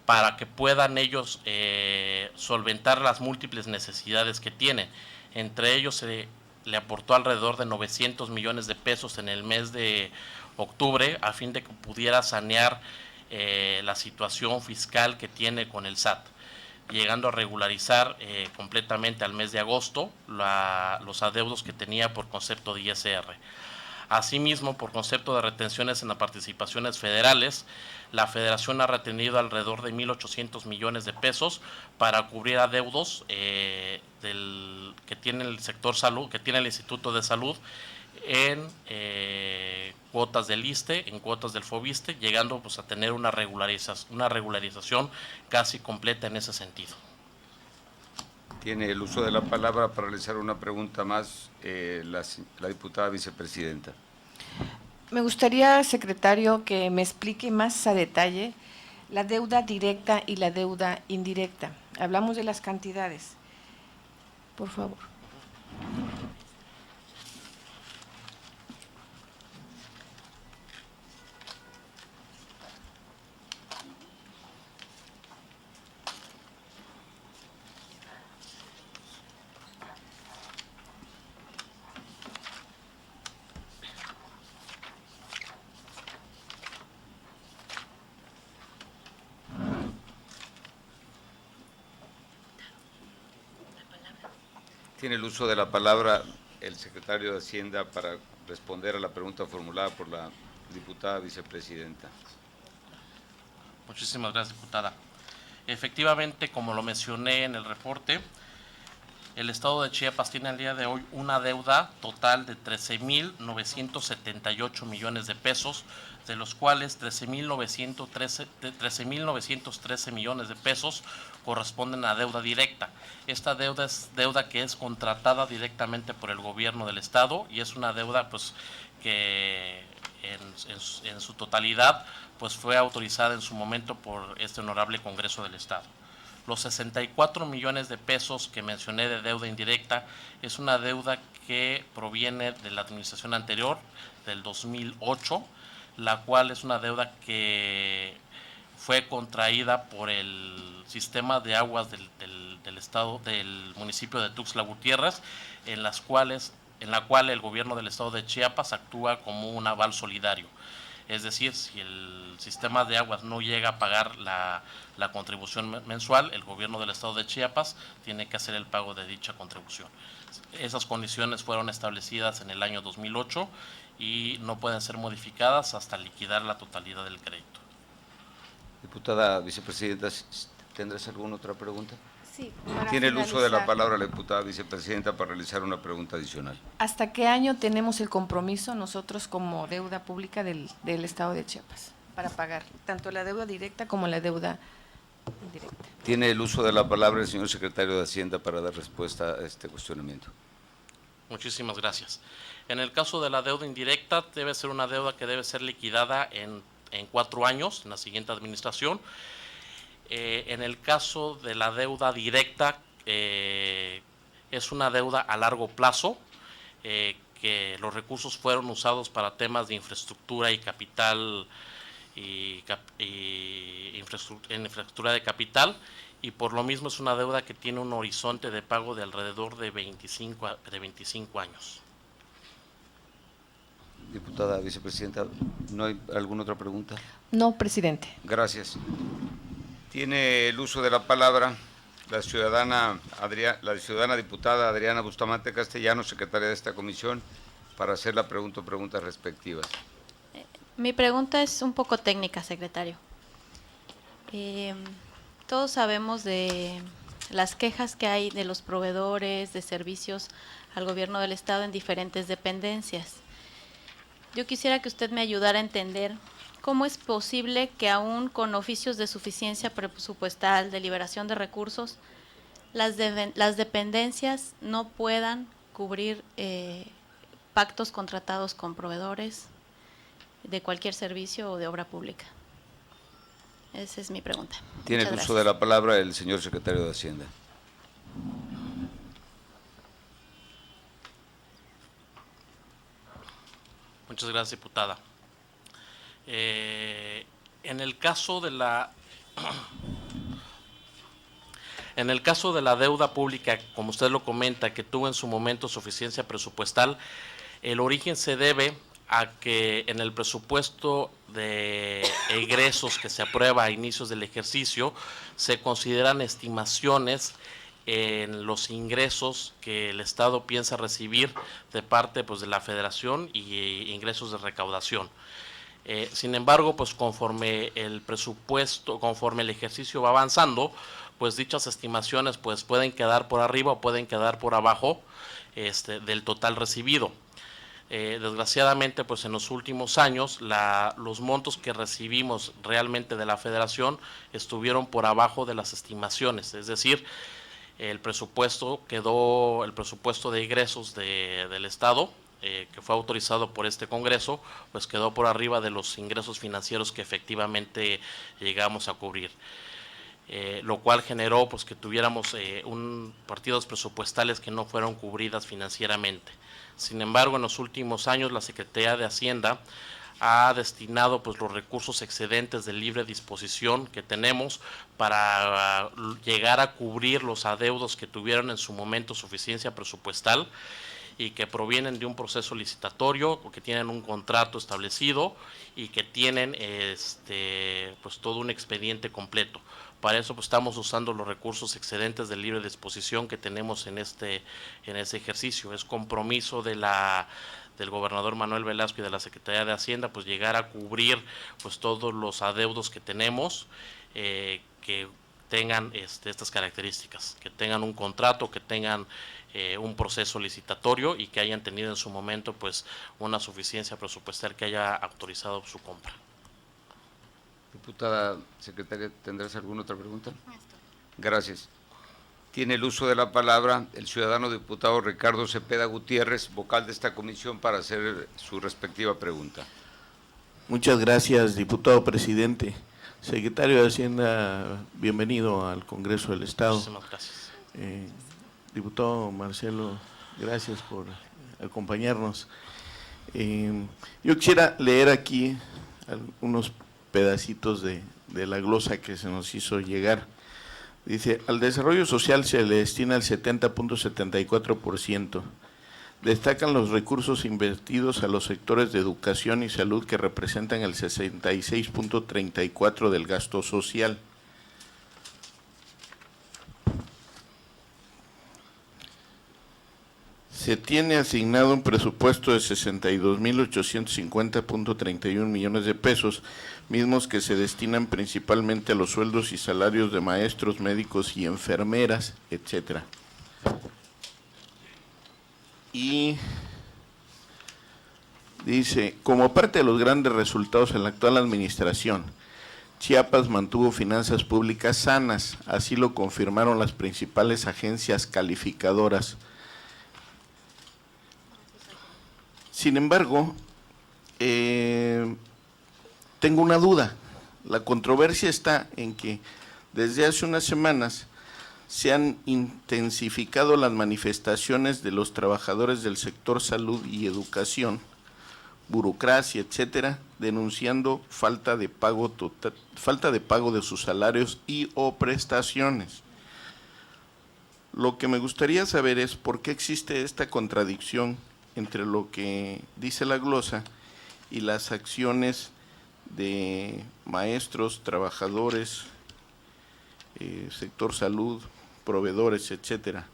para que puedan ellos solventar las múltiples necesidades que tienen. Entre ellos se le aportó alrededor de 900 millones de pesos en el mes de octubre a fin de que pudiera sanear la situación fiscal que tiene con el SAT, llegando a regularizar completamente al mes de agosto los adeudos que tenía por concepto de ISR. Asimismo, por concepto de retenciones en las participaciones federales, la Federación ha retenido alrededor de 1.800 millones de pesos para cubrir adeudos que tiene el sector salud, que tiene el Instituto de Salud en cuotas del ISSSTE, en cuotas del FOBISSSTE, llegando pues a tener una regularización casi completa en ese sentido. Tiene el uso de la palabra para realizar una pregunta más la diputada vicepresidenta. Me gustaría, secretario, que me explique más a detalle la deuda directa y la deuda indirecta. Hablamos de las cantidades. Por favor. Tiene el uso de la palabra el secretario de Hacienda para responder a la pregunta formulada por la diputada vicepresidenta. Muchísimas gracias, diputada. Efectivamente, como lo mencioné en el reporte, el Estado de Chiapas tiene al día de hoy una deuda total de 13.978 millones de pesos, de los cuales 13.913 millones de pesos corresponden a deuda directa. Esta deuda es deuda que es contratada directamente por el gobierno del Estado y es una deuda pues que en su totalidad pues fue autorizada en su momento por este honorable Congreso del Estado. Los 64 millones de pesos que mencioné de deuda indirecta es una deuda que proviene de la administración anterior, del 2008, la cual es una deuda que fue contraída por el sistema de aguas del estado, del municipio de Tuxtla Gutiérrez, en la cual el gobierno del estado de Chiapas actúa como un aval solidario. Es decir, si el sistema de aguas no llega a pagar la contribución mensual, el gobierno del estado de Chiapas tiene que hacer el pago de dicha contribución. Esas condiciones fueron establecidas en el año 2008 y no pueden ser modificadas hasta liquidar la totalidad del crédito. Diputada vicepresidenta, ¿tendrás alguna otra pregunta? Sí. Tiene el uso de la palabra la diputada vicepresidenta para realizar una pregunta adicional. ¿Hasta qué año tenemos el compromiso nosotros como deuda pública del Estado de Chiapas para pagar tanto la deuda directa como la deuda indirecta? Tiene el uso de la palabra el señor secretario de Hacienda para dar respuesta a este cuestionamiento. Muchísimas gracias. En el caso de la deuda indirecta, debe ser una deuda que debe ser liquidada en 4 años, en la siguiente administración. En el caso de la deuda directa, es una deuda a largo plazo, que los recursos fueron usados para temas de infraestructura y capital, infraestructura de capital, y por lo mismo es una deuda que tiene un horizonte de pago de alrededor de 25 años. Diputada vicepresidenta, ¿no hay alguna otra pregunta? No, presidente. Gracias. Tiene el uso de la palabra la ciudadana diputada Adriana Bustamante Castellanos, secretaria de esta comisión, para hacer la pregunta o preguntas respectivas. Mi pregunta es un poco técnica, secretario. Todos sabemos de las quejas que hay de los proveedores de servicios al gobierno del Estado en diferentes dependencias. Yo quisiera que usted me ayudara a entender cómo es posible que aún con oficios de suficiencia presupuestal, de liberación de recursos, las dependencias no puedan cubrir pactos contratados con proveedores de cualquier servicio o de obra pública. Esa es mi pregunta. Tiene el uso de la palabra el señor secretario de Hacienda. Muchas gracias, diputada. En el caso de la deuda pública, como usted lo comenta, que tuvo en su momento suficiencia presupuestal, el origen se debe a que en el presupuesto de egresos que se aprueba a inicios del ejercicio se consideran estimaciones en los ingresos que el Estado piensa recibir de parte pues de la Federación y ingresos de recaudación. Sin embargo, pues conforme el presupuesto, conforme el ejercicio va avanzando, pues dichas estimaciones pues pueden quedar por arriba o pueden quedar por abajo del total recibido. Desgraciadamente, pues en los últimos años los montos que recibimos realmente de la Federación estuvieron por abajo de las estimaciones, es decir, el presupuesto de ingresos del Estado, que fue autorizado por este Congreso, pues quedó por arriba de los ingresos financieros que efectivamente llegamos a cubrir. Lo cual generó pues que tuviéramos partidas presupuestales que no fueron cubridas financieramente. Sin embargo, en los últimos años la Secretaría de Hacienda ha destinado pues los recursos excedentes de libre disposición que tenemos para llegar a cubrir los adeudos que tuvieron en su momento suficiencia presupuestal y que provienen de un proceso licitatorio o que tienen un contrato establecido y que tienen pues todo un expediente completo. Para eso pues estamos usando los recursos excedentes de libre disposición que tenemos en ese ejercicio. Es compromiso del gobernador Manuel Velasco y de la Secretaría de Hacienda pues llegar a cubrir pues todos los adeudos que tenemos que tengan estas características, que tengan un contrato, que tengan un proceso licitatorio y que hayan tenido en su momento pues una suficiencia presupuestal que haya autorizado su compra. Diputada secretaria, ¿tendrás alguna otra pregunta? Gracias. Tiene el uso de la palabra el ciudadano diputado Ricardo Cepeda Gutiérrez, vocal de esta comisión, para hacer su respectiva pregunta. Muchas gracias, diputado presidente. Secretario de Hacienda, bienvenido al Congreso del Estado. Muchísimas gracias. Diputado Marcelo, gracias por acompañarnos. Yo quisiera leer aquí algunos pedacitos de la glosa que se nos hizo llegar. Dice, al desarrollo social se le destina el 70.74%. Destacan los recursos invertidos a los sectores de educación y salud que representan el 66.34% del gasto social. Se tiene asignado un presupuesto de 62.850.31 millones de pesos, mismos que se destinan principalmente a los sueldos y salarios de maestros, médicos y enfermeras, etcétera. Y dice, como parte de los grandes resultados en la actual administración, Chiapas mantuvo finanzas públicas sanas, así lo confirmaron las principales agencias calificadoras. Sin embargo, tengo una duda. La controversia está en que desde hace unas semanas se han intensificado las manifestaciones de los trabajadores del sector salud y educación, burocracia, etcétera, denunciando falta de pago de sus salarios y o prestaciones. Lo que me gustaría saber es por qué existe esta contradicción entre lo que dice la glosa y las acciones de maestros, trabajadores, sector salud, proveedores, etcétera.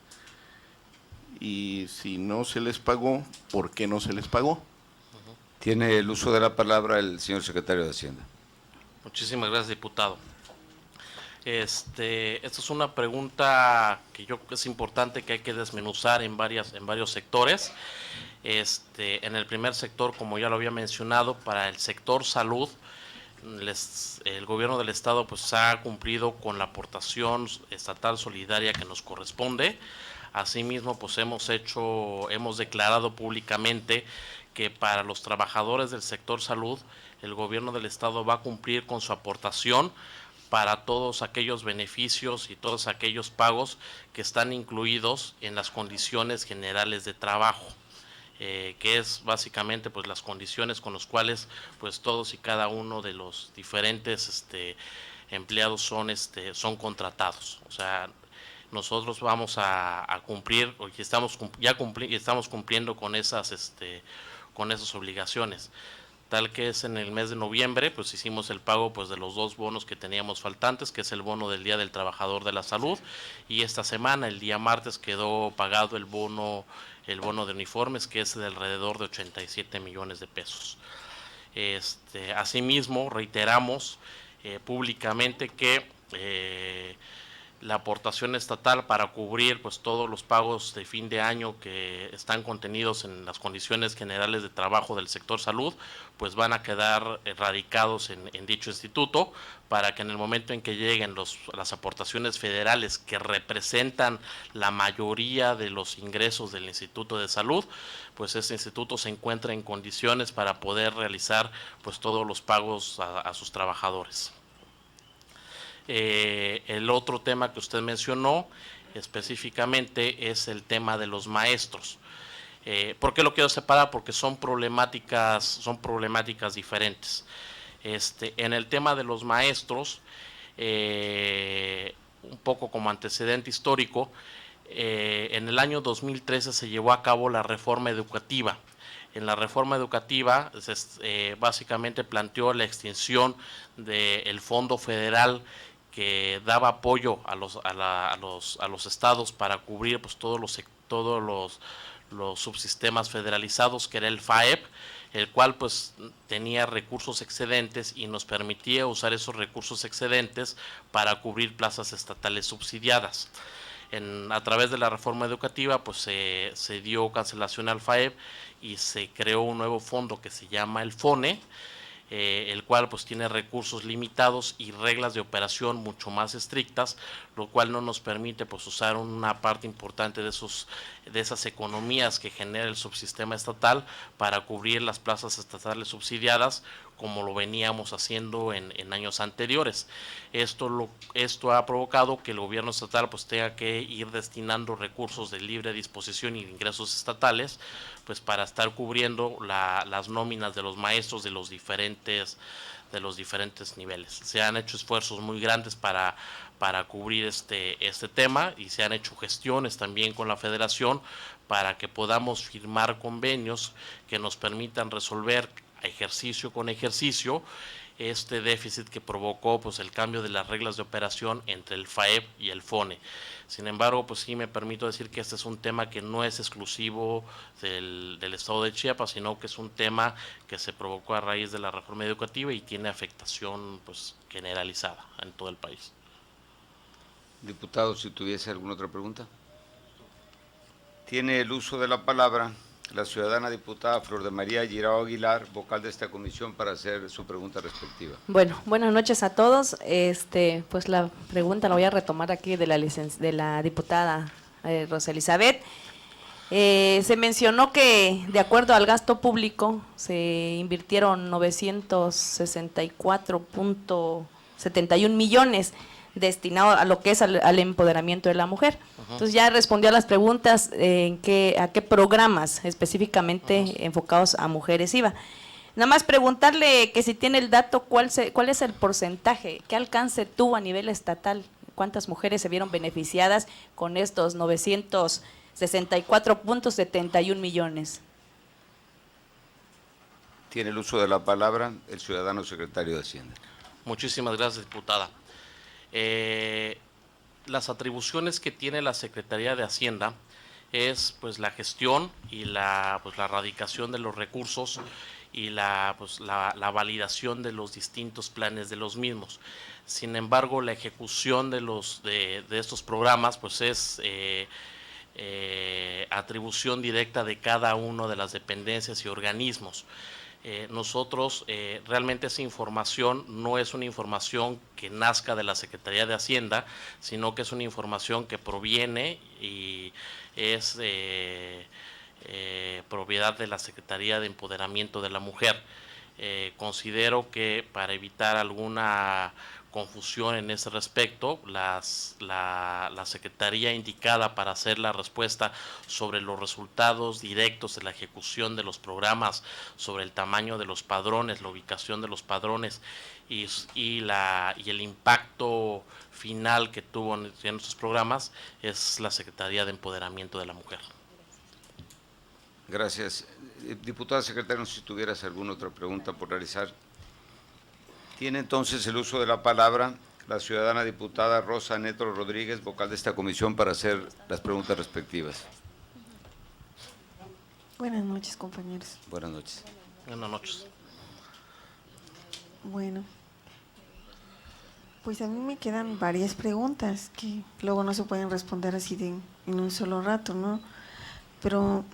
Y si no se les pagó, ¿por qué no se les pagó? Tiene el uso de la palabra el señor secretario de Hacienda. Muchísimas gracias, diputado. Esta es una pregunta que yo creo que es importante, que hay que desmenuzar en varios sectores. En el primer sector, como ya lo había mencionado, para el sector salud, el gobierno del estado pues ha cumplido con la aportación estatal solidaria que nos corresponde. Asimismo, pues hemos declarado públicamente que para los trabajadores del sector salud, el gobierno del estado va a cumplir con su aportación para todos aquellos beneficios y todos aquellos pagos que están incluidos en las condiciones generales de trabajo, que es básicamente pues las condiciones con las cuales pues todos y cada uno de los diferentes empleados son contratados. O sea, nosotros vamos a cumplir, y estamos cumpliendo con esas obligaciones. tal que es en el mes de noviembre, pues hicimos el pago pues de los 2 bonos que teníamos faltantes, que es el bono del Día del Trabajador de la Salud, y esta semana, el día martes, quedó pagado el bono de uniformes, que es de alrededor de 87 millones de pesos. Asimismo, reiteramos públicamente que la aportación estatal para cubrir pues todos los pagos de fin de año que están contenidos en las condiciones generales de trabajo del sector salud, pues van a quedar radicados en dicho instituto, para que en el momento en que lleguen las aportaciones federales que representan la mayoría de los ingresos del Instituto de Salud, pues ese instituto se encuentra en condiciones para poder realizar pues todos los pagos a sus trabajadores. El otro tema que usted mencionó específicamente es el tema de los maestros. ¿Por qué lo quiero separar? Porque son problemáticas diferentes. En el tema de los maestros, un poco como antecedente histórico, en el año 2013 se llevó a cabo la reforma educativa. En la reforma educativa básicamente planteó la extinción del Fondo Federal que daba apoyo a los estados para cubrir pues todos los subsistemas federalizados, que era el FAEP, el cual pues tenía recursos excedentes y nos permitía usar esos recursos excedentes para cubrir plazas estatales subsidiadas. A través de la reforma educativa pues se dio cancelación al FAEP y se creó un nuevo fondo que se llama el FONE, el cual pues tiene recursos limitados y reglas de operación mucho más estrictas, lo cual no nos permite pues usar una parte importante de esas economías que genera el subsistema estatal para cubrir las plazas estatales subsidiadas, como lo veníamos haciendo en años anteriores. Esto ha provocado que el gobierno estatal pues tenga que ir destinando recursos de libre disposición y ingresos estatales pues para estar cubriendo las nóminas de los maestros de los diferentes niveles. Se han hecho esfuerzos muy grandes para cubrir este tema, y se han hecho gestiones también con la federación para que podamos firmar convenios que nos permitan resolver ejercicio con ejercicio este déficit que provocó pues el cambio de las reglas de operación entre el FAEP y el FONE. Sin embargo, pues sí me permito decir que este es un tema que no es exclusivo del estado de Chiapas, sino que es un tema que se provocó a raíz de la reforma educativa y tiene afectación pues generalizada en todo el país. Diputado, si tuviese alguna otra pregunta. Tiene el uso de la palabra la ciudadana diputada Flor de María Guirao Aguilar, vocal de esta comisión, para hacer su pregunta respectiva. Bueno, buenas noches a todos. Pues la pregunta la voy a retomar aquí de la diputada Rosa Elizabeth. Se mencionó que de acuerdo al gasto público se invirtieron 964.71 millones destinado a lo que es al empoderamiento de la mujer. Entonces ya respondió a las preguntas a qué programas específicamente enfocados a mujeres iba. Nada más preguntarle que si tiene el dato, cuál es el porcentaje, qué alcance tuvo a nivel estatal, cuántas mujeres se vieron beneficiadas con estos 964.71 millones. Tiene el uso de la palabra el ciudadano secretario de Hacienda. Muchísimas gracias, diputada. Las atribuciones que tiene la Secretaría de Hacienda es pues la gestión y la radicación de los recursos y la validación de los distintos planes de los mismos. Sin embargo, la ejecución de estos programas pues es atribución directa de cada una de las dependencias y organismos. Nosotros realmente esa información no es una información que nazca de la Secretaría de Hacienda, sino que es una información que proviene y es propiedad de la Secretaría de Empoderamiento de la Mujer. Considero que para evitar alguna confusión en ese respecto, la Secretaría indicada para hacer la respuesta sobre los resultados directos de la ejecución de los programas, sobre el tamaño de los padrones, la ubicación de los padrones y el impacto final que tuvo en estos programas, es la Secretaría de Empoderamiento de la Mujer. Gracias. Diputada secretaria, no sé si tuvieras alguna otra pregunta por realizar. Tiene entonces el uso de la palabra la ciudadana diputada Rosa Neto Rodríguez, vocal de esta comisión, para hacer las preguntas respectivas. Buenas noches, compañeros. Buenas noches. Buenas noches. Bueno, pues a mí me quedan varias preguntas que luego no se pueden responder así en un solo rato, ¿no? Pero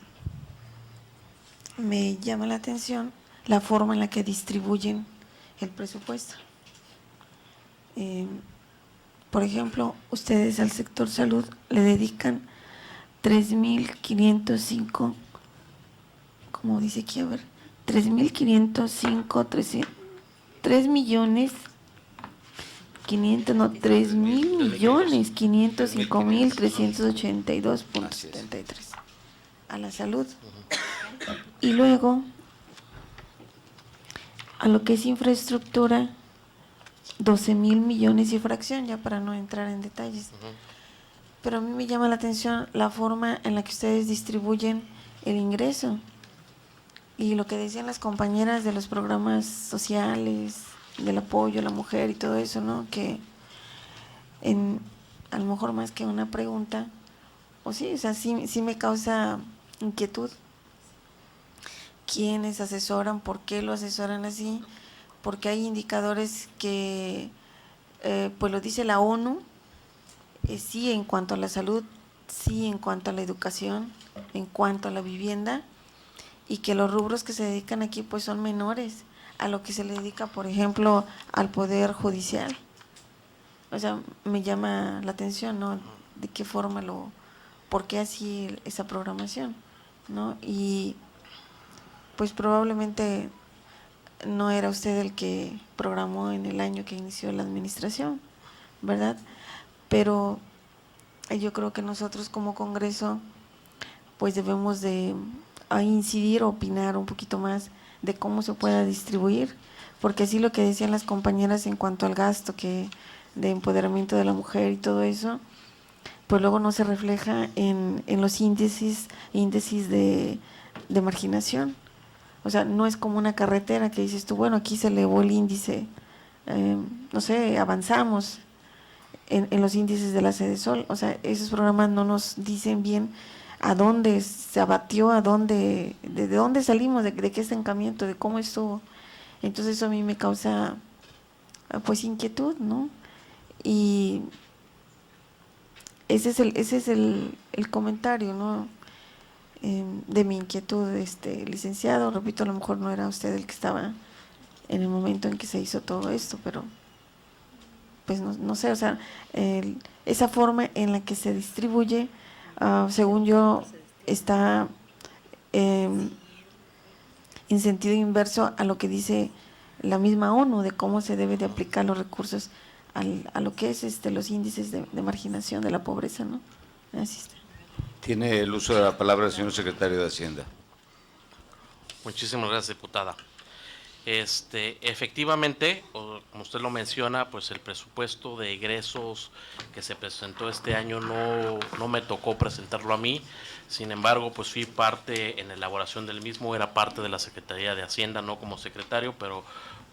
me llama la atención la forma en la que distribuyen el presupuesto. Por ejemplo, ustedes al sector salud le dedican 3.505, como dice aquí, a ver, 3.505, 3 millones 500, no, 3.505.382.73 a la salud. Y luego, a lo que es infraestructura, 12.000 millones y fracción, ya para no entrar en detalles. Pero a mí me llama la atención la forma en la que ustedes distribuyen el ingreso. Y lo que decían las compañeras de los programas sociales, del apoyo a la mujer y todo eso, ¿no? Que a lo mejor más que una pregunta, o sí, o sea, sí me causa inquietud. ¿Quiénes asesoran? ¿Por qué lo asesoran así? Porque hay indicadores que, pues lo dice la ONU, sí en cuanto a la salud, sí en cuanto a la educación, en cuanto a la vivienda, y que los rubros que se dedican aquí pues son menores a lo que se le dedica, por ejemplo, al Poder Judicial. O sea, me llama la atención, ¿no? De qué forma por qué así esa programación, ¿no? Y pues probablemente no era usted el que programó en el año que inició la administración, ¿verdad? Pero yo creo que nosotros como Congreso pues debemos de incidir o opinar un poquito más de cómo se pueda distribuir, porque así lo que decían las compañeras en cuanto al gasto de empoderamiento de la mujer y todo eso, pues luego no se refleja en los índices de marginación. O sea, no es como una carretera que dices tú, bueno, aquí se elevó el índice, no sé, avanzamos en los índices de la Sedesol. O sea, esos programas no nos dicen bien a dónde se abatió, de dónde salimos, de qué estancamiento, de cómo estuvo. Entonces eso a mí me causa pues inquietud, ¿no? Y ese es el comentario, ¿no? De mi inquietud, licenciado. Repito, a lo mejor no era usted el que estaba en el momento en que se hizo todo esto, pero pues no sé, o sea, esa forma en la que se distribuye, según yo, está en sentido inverso a lo que dice la misma ONU de cómo se debe de aplicar los recursos a lo que es los índices de marginación de la pobreza, ¿no? Así está. Tiene el uso de la palabra el señor secretario de Hacienda. Muchísimas gracias, diputada. Efectivamente, como usted lo menciona, pues el presupuesto de egresos que se presentó este año no me tocó presentarlo a mí. Sin embargo, pues fui parte en la elaboración del mismo, era parte de la Secretaría de Hacienda, no como secretario, pero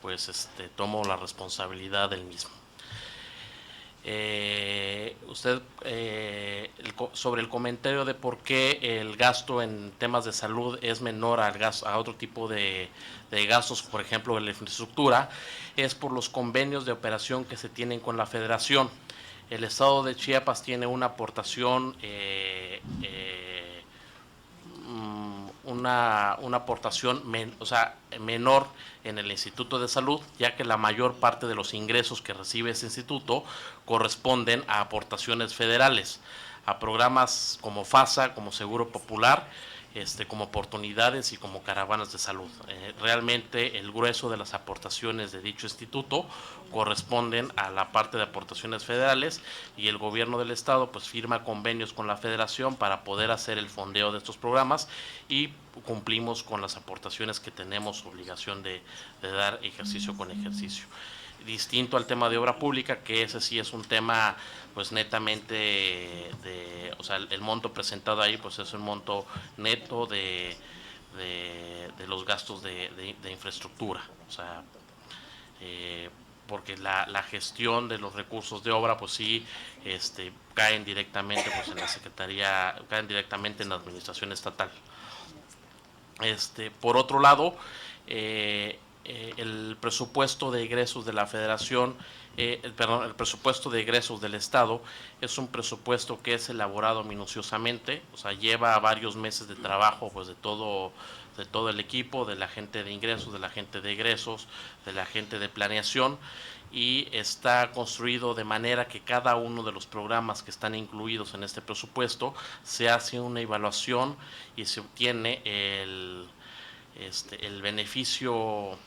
pues tomo la responsabilidad del mismo. Usted sobre el comentario de por qué el gasto en temas de salud es menor a otro tipo de gastos, por ejemplo en la infraestructura, es por los convenios de operación que se tienen con la Federación. El estado de Chiapas tiene una aportación menor en el Instituto de Salud, ya que la mayor parte de los ingresos que recibe ese instituto corresponden a aportaciones federales, a programas como FASA, como Seguro Popular, como oportunidades y como caravanas de salud. Realmente el grueso de las aportaciones de dicho instituto corresponden a la parte de aportaciones federales, y el gobierno del estado pues firma convenios con la Federación para poder hacer el fondeo de estos programas, y cumplimos con las aportaciones que tenemos obligación de dar ejercicio con ejercicio. distinto al tema de obra pública, que ese sí es un tema pues netamente o sea, el monto presentado ahí pues es un monto neto de los gastos de infraestructura, o sea, porque la gestión de los recursos de obra pues sí caen directamente pues en la Secretaría, caen directamente en la administración estatal. Por otro lado, el presupuesto de egresos de la Federación, el presupuesto de egresos del Estado es un presupuesto que es elaborado minuciosamente, o sea, lleva varios meses de trabajo pues de todo el equipo, de la gente de ingresos, de la gente de egresos, de la gente de planeación, y está construido de manera que cada uno de los programas que están incluidos en este presupuesto se hace una evaluación y se obtiene el beneficio,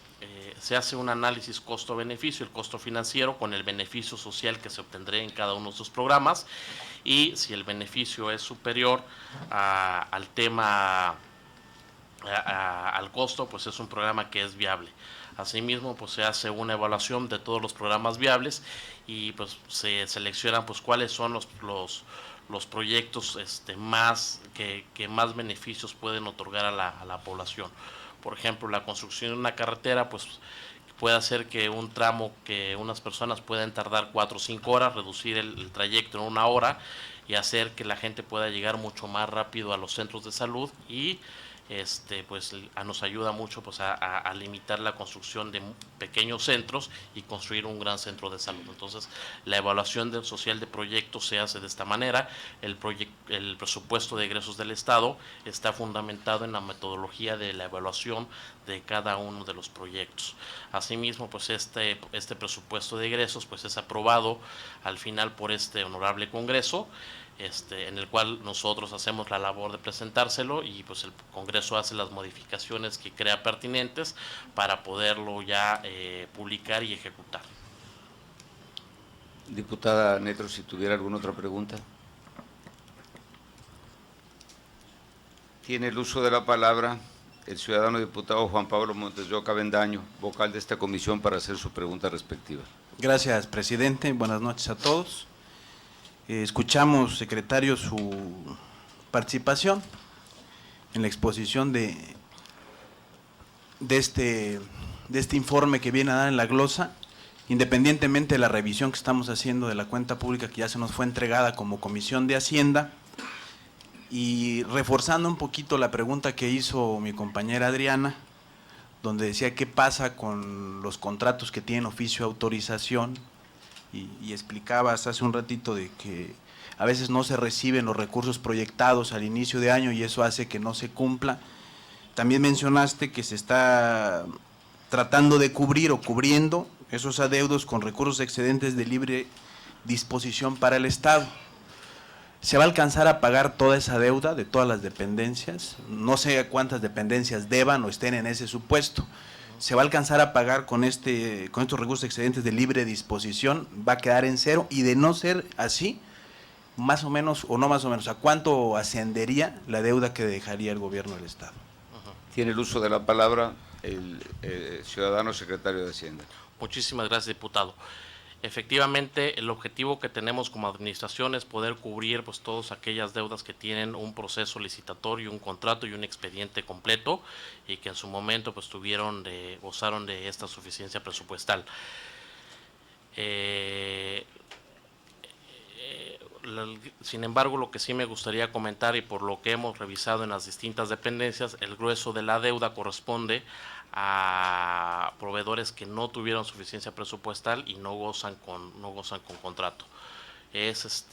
se hace un análisis costo-beneficio, el costo financiero con el beneficio social que se obtendría en cada uno de estos programas, y si el beneficio es superior al tema, al costo, pues es un programa que es viable. Asimismo, pues se hace una evaluación de todos los programas viables y pues se seleccionan pues cuáles son los proyectos más que más beneficios pueden otorgar a la población. Por ejemplo, la construcción de una carretera pues puede hacer que un tramo que unas personas puedan tardar 4 o 5 horas, reducir el trayecto en 1 hora y hacer que la gente pueda llegar mucho más rápido a los centros de salud, y pues nos ayuda mucho pues a limitar la construcción de pequeños centros y construir un gran centro de salud. Entonces, la evaluación social de proyectos se hace de esta manera. El presupuesto de egresos del Estado está fundamentado en la metodología de la evaluación de cada uno de los proyectos. Asimismo, pues este presupuesto de egresos pues es aprobado al final por este honorable Congreso, en el cual nosotros hacemos la labor de presentárselo y pues el Congreso hace las modificaciones que crea pertinentes para poderlo ya publicar y ejecutar. Diputada Netro, si tuviera alguna otra pregunta. Tiene el uso de la palabra el ciudadano diputado Juan Pablo Montes de Oca Avendaño, vocal de esta comisión, para hacer su pregunta respectiva. Gracias, presidente. Buenas noches a todos. Escuchamos, secretario, su participación en la exposición de este informe que viene a dar en la glosa, independientemente de la revisión que estamos haciendo de la cuenta pública que ya se nos fue entregada como Comisión de Hacienda, y reforzando un poquito la pregunta que hizo mi compañera Adriana, donde decía qué pasa con los contratos que tienen oficio de autorización, y explicabas hace un ratito de que a veces no se reciben los recursos proyectados al inicio de año y eso hace que no se cumpla. También mencionaste que se está tratando de cubrir o cubriendo esos adeudos con recursos excedentes de libre disposición para el Estado. ¿Se va a alcanzar a pagar toda esa deuda de todas las dependencias? No sé cuántas dependencias deban o estén en ese supuesto. ¿Se va a alcanzar a pagar con estos recursos excedentes de libre disposición? ¿Va a quedar en cero? Y de no ser así, más o menos, o no más o menos, ¿a cuánto ascendería la deuda que dejaría el gobierno del Estado? Tiene el uso de la palabra el ciudadano secretario de Hacienda. Muchísimas gracias, diputado. Efectivamente, el objetivo que tenemos como administración es poder cubrir pues todas aquellas deudas que tienen un proceso licitatorio, un contrato y un expediente completo, y que en su momento pues gozaron de esta suficiencia presupuestal. Sin embargo, lo que sí me gustaría comentar, y por lo que hemos revisado en las distintas dependencias, el grueso de la deuda corresponde a proveedores que no tuvieron suficiencia presupuestal y no gozan con contrato. Es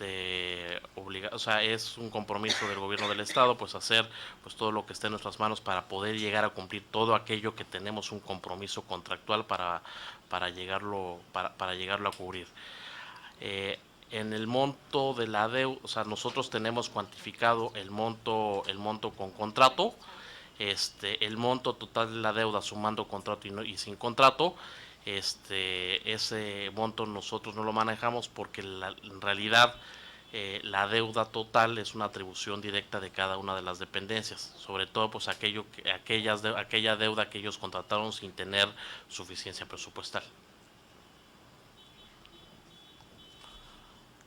o sea, es un compromiso del gobierno del Estado pues hacer pues todo lo que esté en nuestras manos para poder llegar a cumplir todo aquello que tenemos un compromiso contractual para llegarlo a cubrir. En el monto de la deuda, o sea, nosotros tenemos cuantificado el monto con contrato. El monto total de la deuda sumando contrato y sin contrato, ese monto nosotros no lo manejamos porque en realidad la deuda total es una atribución directa de cada una de las dependencias, sobre todo pues aquella deuda que ellos contrataron sin tener suficiencia presupuestal.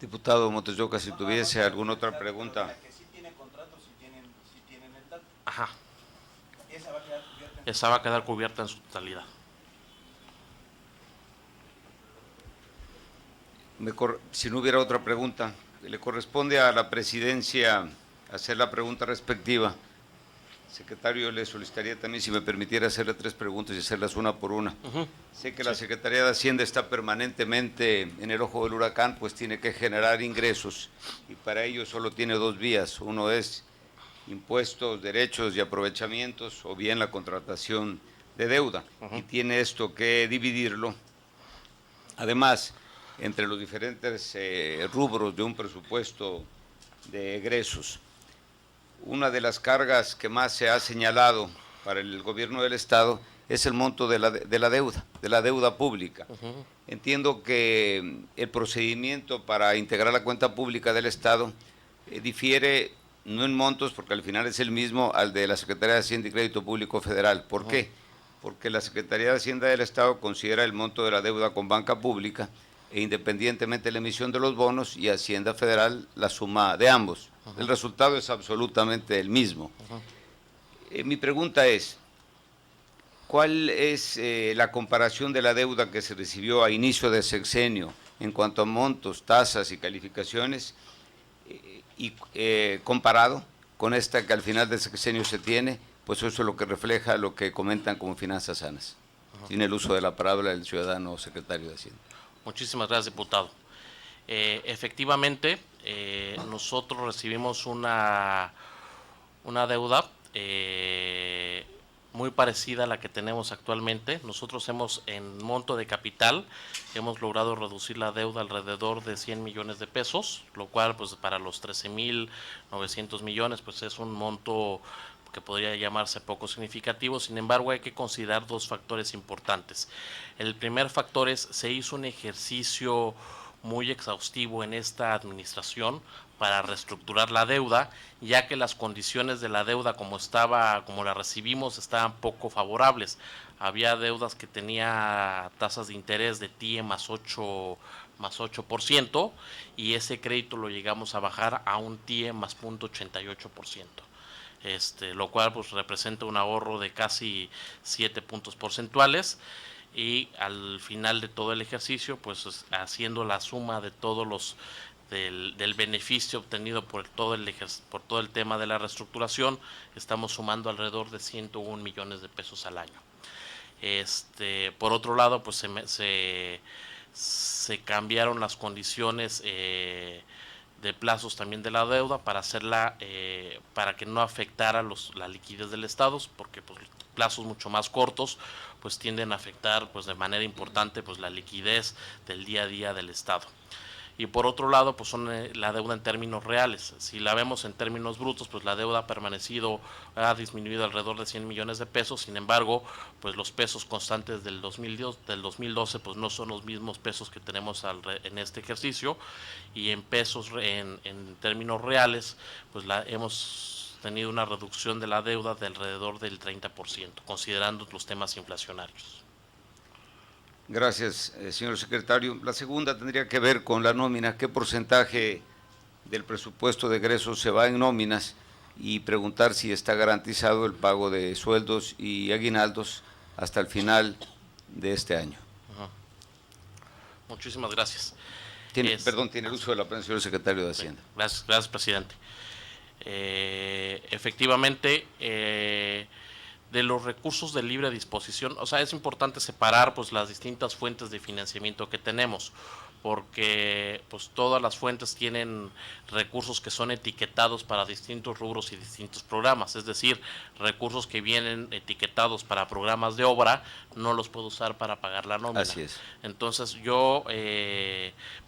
Diputado Montes de Oca, si tuviese alguna otra pregunta. Ajá. Esa va a quedar cubierta en su totalidad. Si no hubiera otra pregunta, le corresponde a la presidencia hacer la pregunta respectiva. Secretario, le solicitaría también, si me permitiera, hacerle 3 preguntas y hacerlas una por una. Sé que la Secretaría de Hacienda está permanentemente en el ojo del huracán, pues tiene que generar ingresos, y para ello solo tiene 2 vías. Uno es impuestos, derechos y aprovechamientos, o bien la contratación de deuda, y tiene esto que dividirlo. Además, entre los diferentes rubros de un presupuesto de egresos. Una de las cargas que más se ha señalado para el gobierno del Estado es el monto de la deuda pública. Entiendo que el procedimiento para integrar la cuenta pública del Estado difiere, no en montos, porque al final es el mismo al de la Secretaría de Hacienda y Crédito Público Federal. ¿Por qué? Porque la Secretaría de Hacienda del Estado considera el monto de la deuda con banca pública, e independientemente de la emisión de los bonos, y Hacienda Federal la suma de ambos. El resultado es absolutamente el mismo. Mi pregunta es, ¿cuál es la comparación de la deuda que se recibió a inicio de sexenio en cuanto a montos, tasas y calificaciones, comparado con esta que al final del sexenio se tiene? Pues eso es lo que refleja lo que comentan como finanzas sanas. Tiene el uso de la palabra el ciudadano secretario de Hacienda. Muchísimas gracias, diputado. Efectivamente, nosotros recibimos una deuda muy parecida a la que tenemos actualmente. Nosotros en monto de capital, hemos logrado reducir la deuda alrededor de 100 millones de pesos, lo cual pues para los 13.900 millones pues es un monto que podría llamarse poco significativo. Sin embargo, hay que considerar 2 factores importantes. El primer factor es, se hizo un ejercicio muy exhaustivo en esta administración para reestructurar la deuda, ya que las condiciones de la deuda como la recibimos, estaban poco favorables. Había deudas que tenía tasas de interés de TIE más 8%, y ese crédito lo llegamos a bajar a un TIE más 0.88%. Lo cual pues representa un ahorro de casi 7 puntos porcentuales, y al final de todo el ejercicio, pues haciendo la suma de todos del beneficio obtenido por todo el tema de la reestructuración, estamos sumando alrededor de 101 millones de pesos al año. Por otro lado, pues se cambiaron las condiciones de plazos también de la deuda para hacerla para que no afectara la liquidez del Estado, porque pues plazos mucho más cortos pues tienden a afectar pues de manera importante pues la liquidez del día a día del Estado. Y por otro lado, pues son la deuda en términos reales. Si la vemos en términos brutos, pues la deuda ha disminuido alrededor de 100 millones de pesos. Sin embargo, pues los pesos constantes del 2012 pues no son los mismos pesos que tenemos en este ejercicio, y en pesos, en términos reales, pues hemos tenido una reducción de la deuda de alrededor del 30%, considerando los temas inflacionarios. Gracias, señor secretario. La segunda tendría que ver con la nómina. ¿Qué porcentaje del presupuesto de egresos se va en nóminas? Y preguntar si está garantizado el pago de sueldos y aguinaldos hasta el final de este año. Muchísimas gracias. Tiene el uso de la palabra, señor secretario de Hacienda. Gracias, presidente. Efectivamente, de los recursos de libre disposición, o sea, es importante separar pues las distintas fuentes de financiamiento que tenemos, porque pues todas las fuentes tienen recursos que son etiquetados para distintos rubros y distintos programas, es decir, recursos que vienen etiquetados para programas de obra no los puedo usar para pagar la nómina. Así es. Entonces yo,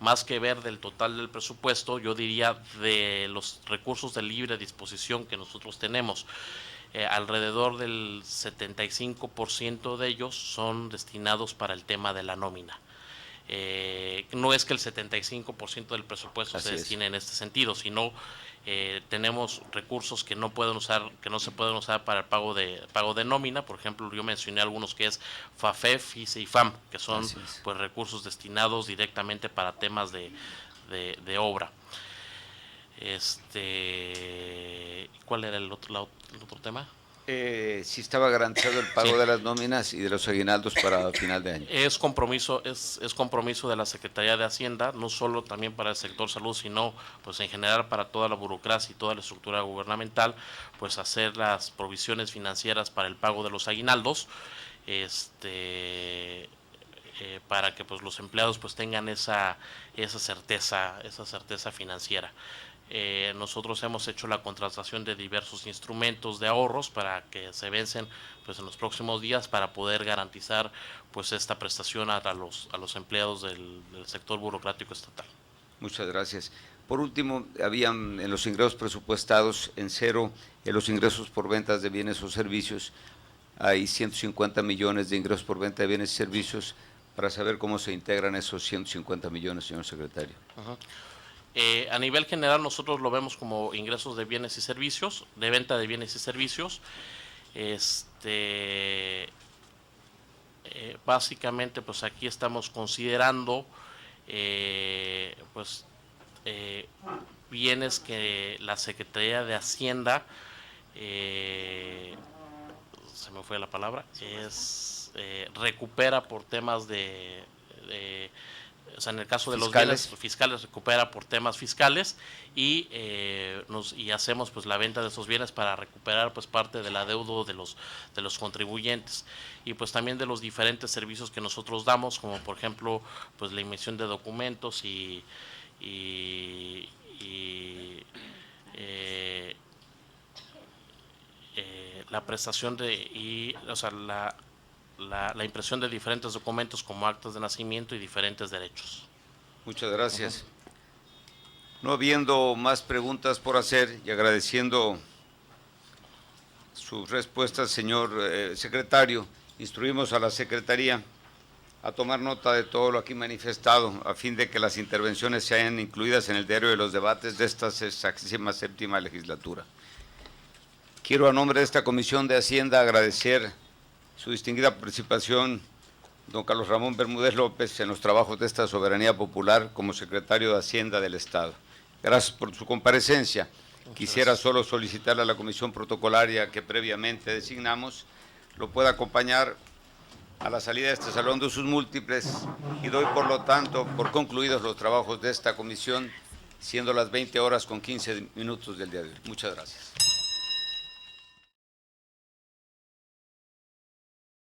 más que ver del total del presupuesto, yo diría de los recursos de libre disposición que nosotros tenemos, alrededor del 75% de ellos son destinados para el tema de la nómina. No es que el 75% del presupuesto se destine en este sentido, sino tenemos recursos que no se pueden usar para el pago de nómina. Por ejemplo, yo mencioné algunos que es FAFEF, FICE y FAM, que son pues recursos destinados directamente para temas de de obra. ¿Cuál era el otro tema? Si estaba garantizado el pago de las nóminas y de los aguinaldos para final de año. Es compromiso de la Secretaría de Hacienda, no solo también para el sector salud, sino pues en general para toda la burocracia y toda la estructura gubernamental, pues hacer las provisiones financieras para el pago de los aguinaldos, para que pues los empleados pues tengan esa certeza financiera. Nosotros hemos hecho la contratación de diversos instrumentos de ahorros para que se vencen pues en los próximos días para poder garantizar pues esta prestación a los empleados del sector burocrático estatal. Muchas gracias. Por último, habían en los ingresos presupuestados en cero, en los ingresos por ventas de bienes o servicios, hay 150 millones de ingresos por venta de bienes y servicios, para saber cómo se integran esos 150 millones, señor secretario. A nivel general nosotros lo vemos como ingresos de bienes y servicios, de venta de bienes y servicios. Básicamente pues aquí estamos considerando bienes que la Secretaría de Hacienda, se me fue la palabra, recupera por temas o sea, en el caso de los bienes fiscales recupera por temas fiscales y hacemos pues la venta de esos bienes para recuperar pues parte del adeudo de los contribuyentes y pues también de los diferentes servicios que nosotros damos, como por ejemplo pues la emisión de documentos y la prestación la impresión de diferentes documentos como actas de nacimiento y diferentes derechos. Muchas gracias. No habiendo más preguntas por hacer y agradeciendo sus respuestas, señor secretario, instruimos a la Secretaría a tomar nota de todo lo aquí manifestado a fin de que las intervenciones sean incluidas en el diario de los debates de esta 67ª legislatura. Quiero a nombre de esta Comisión de Hacienda agradecer su distinguida participación, don Carlos Ramón Bermúdez López, en los trabajos de esta soberanía popular como secretario de Hacienda del Estado. Gracias por su comparecencia. Quisiera solo solicitarle a la comisión protocolaria que previamente designamos lo pueda acompañar a la salida de este salón de sus múltiples y doy por lo tanto por concluidos los trabajos de esta comisión, siendo las 20:15 del día de hoy. Muchas gracias.